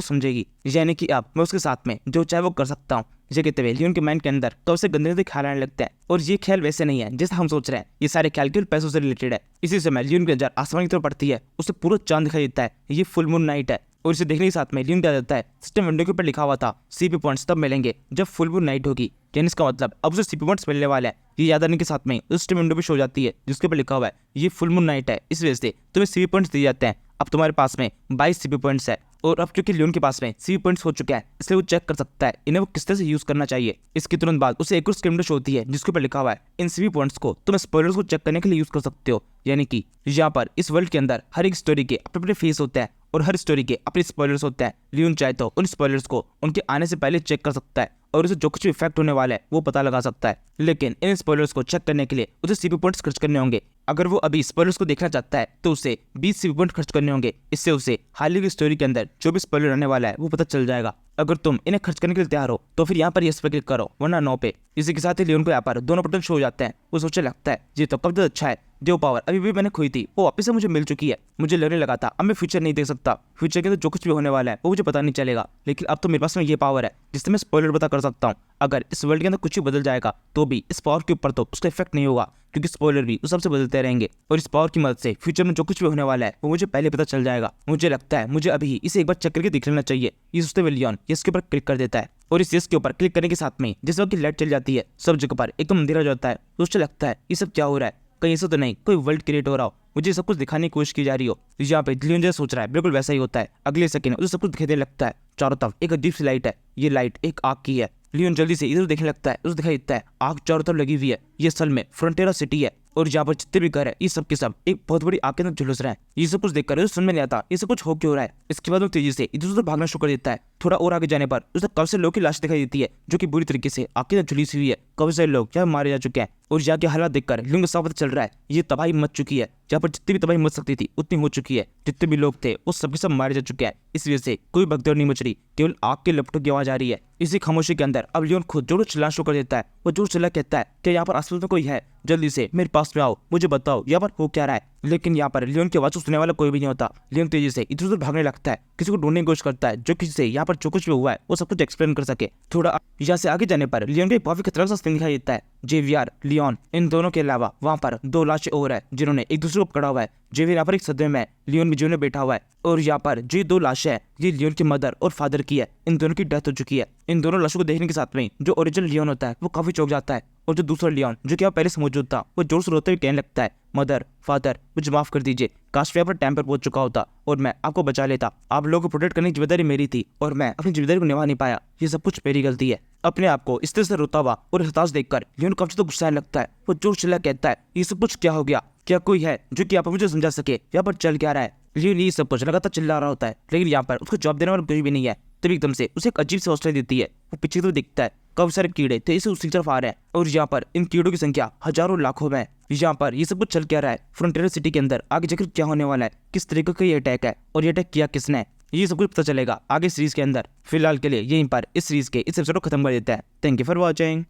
समझेगी। यानी कि अब मैं उसके साथ में जो चाहे वो कर सकता हूँ। ये कहते हुए लियोन के माइंड के अंदर कब से गंदे गंदे ख्याल आने लगते हैं। और ये ख्याल वैसे नहीं है जैसा हम सोच रहे हैं। ये सारे ख्याल केवल पैसों से रिलेटेड है। इसी समय लियोन के अंदर आसमान की तरफ पड़ती है, उसे पूरा चांद दिखाई देता है। ये फुल मून नाइट है और इसे देखने के साथ में लियोन क्या देता है, सिस्टम विंडो के ऊपर लिखा हुआ था सीपी पॉइंट्स तब मिलेंगे जब फुल मून नाइट होगी। यानी इसका मतलब अब उसे सीपी पॉइंट्स मिलने वाला है। ये याद आने के साथ में सिस्टम विंडो भी शो जाती है जिसके ऊपर लिखा हुआ है ये फुल मून नाइट है, इस वजह से तुम्हें सीपी पॉइंट्स दिए जाते हैं। अब तुम्हारे पास में 22 सीपी पॉइंट्स है और अब क्योंकि लियोन के पास में सीपी पॉइंट्स हो चुका है इसलिए वो चेक कर सकता है इन्हें वो किस तरह से यूज करना चाहिए। इसके तुरंत बाद उसे एक और स्क्रीन शो होती है जिसके ऊपर लिखा हुआ है इन सीपी पॉइंट्स को तुम स्पॉयलर्स को चेक करने के लिए यूज कर सकते हो। यानी कि यहाँ पर इस वर्ल्ड के अंदर हर एक स्टोरी के अपने अपने फेस होते हैं और हर स्टोरी के अपने स्पॉयलर्स होते हैं। लियोन चाहे तो उन स्पॉयलर्स को उनके आने से पहले चेक कर सकता है और उसे जो कुछ भी इफेक्ट होने वाला है वो पता लगा सकता है। लेकिन इन स्पॉयलर्स को चेक करने के लिए उसे सीपी पॉइंट्स खर्च करने होंगे। अगर वो अभी स्पॉयलर्स को देखना चाहता है तो उसे 20 सीपी पॉइंट खर्च करने होंगे। इससे उसे हाल ही की स्टोरी के अंदर जो भी स्पॉयलर आने वाला है वो पता चल जाएगा। अगर तुम इन्हें खर्च करने के लिए तैयार हो तो फिर यहाँ पर यस पे क्लिक करो, वरना नो पे। इसी के साथ ही लियोन को यहाँ पर दोनों बटन शो हो जाते हैं। वो सोचने लगता है ये तो कब तक अच्छा है, जो पावर अभी भी मैंने खोई थी वो वापस से मुझे मिल चुकी है। मुझे लगने लगा था अब मैं फ्यूचर नहीं देख सकता, फ्यूचर के अंदर जो कुछ भी होने वाला है वो मुझे पता नहीं चलेगा। लेकिन अब तो मेरे पास में ये पावर है जिससे मैं स्पॉइलर पता कर सकता हूँ। अगर इस वर्ल्ड के अंदर कुछ भी बदल जाएगा तो भी इस पावर के ऊपर तो उसका इफेक्ट नहीं होगा क्योंकि स्पॉइलर भी उस सबसे बदलते रहेंगे। और इस पावर की मदद से फ्यूचर में जो कुछ भी होने वाला है वो मुझे पहले पता चल जाएगा। मुझे लगता है मुझे अभी इसे एक बार चेक करके देख लेना चाहिए। ये सोचते हुए लियोन इसके ऊपर क्लिक कर देता है और इस यस के ऊपर क्लिक करने के साथ में जिस वक्त की लाइट चल जाती है सब जगह पर एकदम अंधेरा हो जाता है। तो उसे लगता है ये सब क्या हो रहा है, कहीं ऐसा तो नहीं कोई वर्ल्ड क्रिएट हो रहा हो, मुझे सब कुछ दिखाने की कोशिश की जा रही हो। यहाँ पे लियोन जैसा सोच रहा है बिल्कुल वैसा ही होता है। अगले सेकंड उसे सब कुछ दिखाई देने लगता है। चारों तरफ एक अजीब सी लाइट है। ये लाइट एक आग की है। लियोन जल्दी से इधर देखने लगता है, उसे दिखाई देता है आग चारों तरफ लगी हुई है। ये असल में फ्रंटेरा सिटी है और यहाँ पर जितने भी घर है ये सब के सब एक बहुत बड़ी आग के अंदर झुलस रहे हैं। ये सब कुछ देखकर उसे समझ में नहीं आता ये सब कुछ हो क्यों रहा है। इसके बाद वो तेजी से इधर उधर भागना शुरू कर देता है। थोड़ा और आगे जाने पर उसे कब से लोग की लाश दिखाई देती है जो कि बुरी तरीके से आग के अंदर झुली हुई है। कब से लोग यहाँ मारे जा चुके हैं और यहाँ के हालात देखकर लियोन को साफ पता चल रहा है ये तबाही मच चुकी है। जहाँ पर जितनी भी तबाही मच सकती थी उतनी हो चुकी है। जितने भी लोग थे वो सबके सब मारे जा चुके हैं। इस वजह से कोई भगदड़ नहीं मच रही, केवल आग के लपटों की आवाज आ रही है। इसी खामोशी के अंदर अब लियोन खुद जोर चिल्लाना शुरू कर देता है। वो जोर चिल्ला कहता है कि यहाँ पर आसपास में कोई है, जल्दी से मेरे पास में आओ, मुझे बताओ यहाँ पर हो क्या रहा है। लेकिन यहाँ पर लियोन की आवाज सुनने वाला कोई भी नहीं होता। लियोन तेजी से इधर उधर भागने लगता है, किसी को ढूंढने की कोशिश करता है जो किसी से यहाँ पर जो कुछ भी हुआ है वो सब कुछ एक्सप्लेन कर सके। थोड़ा यहाँ से आगे जाने पर लियोन को एक काफी खतरनाक सा सीन दिखाई देता है। जेवियर, लियोन, इन दोनों के अलावा वहाँ पर 2 लाशें और है जिन्होंने एक दूसरे को पकड़ा हुआ है। जेवियर यहाँ पर एक सदमे में, लियोन भी जो बैठा हुआ है। और यहाँ पर जो 2 लाशें हैं ये लियोन की मदर और फादर की है। इन दोनों की डेथ हो चुकी है। इन दोनों लाशों को देखने के साथ में जो ओरिजिनल लियोन होता है वो काफी चौंक जाता है और जो दूसरा लियोन जो कि पहले से मौजूद था वो जोर से रोते हुए कहने लगता है मदर, फादर, मुझे माफ कर दीजिए, काश यहाँ पर टाइम पर पहुंच चुका होता और मैं आपको बचा लेता। आप लोगों को प्रोटेक्ट करने की जिम्मेदारी मेरी थी और मैं अपनी जिम्मेदारी को निभा नहीं पाया। ये सब कुछ मेरी गलती है। अपने आप को इस तरह से रोता हुआ और हताश देखकर लियोन काफी तो गुस्सा लगता है। वो जोर चिल्ला कहता है ये सब कुछ क्या हो गया, क्या कोई है जो कि आप मुझे समझा सके यहाँ पर चल क्या रहा है। लियोन ये सब कुछ लगातार चिल्ला रहा होता है लेकिन यहाँ पर उसको जवाब देने वाला कोई भी नहीं है। तभी एकदम से उसे एक अजीब सी हौसला देती है। वो पीछे तो दिखता है काफी सारे कीड़े तेजी से उसकी तरफ आ रहे हैं और यहाँ पर इन कीड़ों की संख्या हजारों लाखों में है। यहाँ पर ये सब कुछ चल क्या रहा है, फ्रंटियर सिटी के अंदर आगे जाकर क्या होने वाला है, किस तरीके का ये अटैक है और ये अटैक किया किसने, ये सब कुछ पता चलेगा आगे सीरीज के अंदर। फिलहाल के लिए यहीं पर इस सीरीज के इस एपिसोड को खत्म कर देता है। Thank you for watching.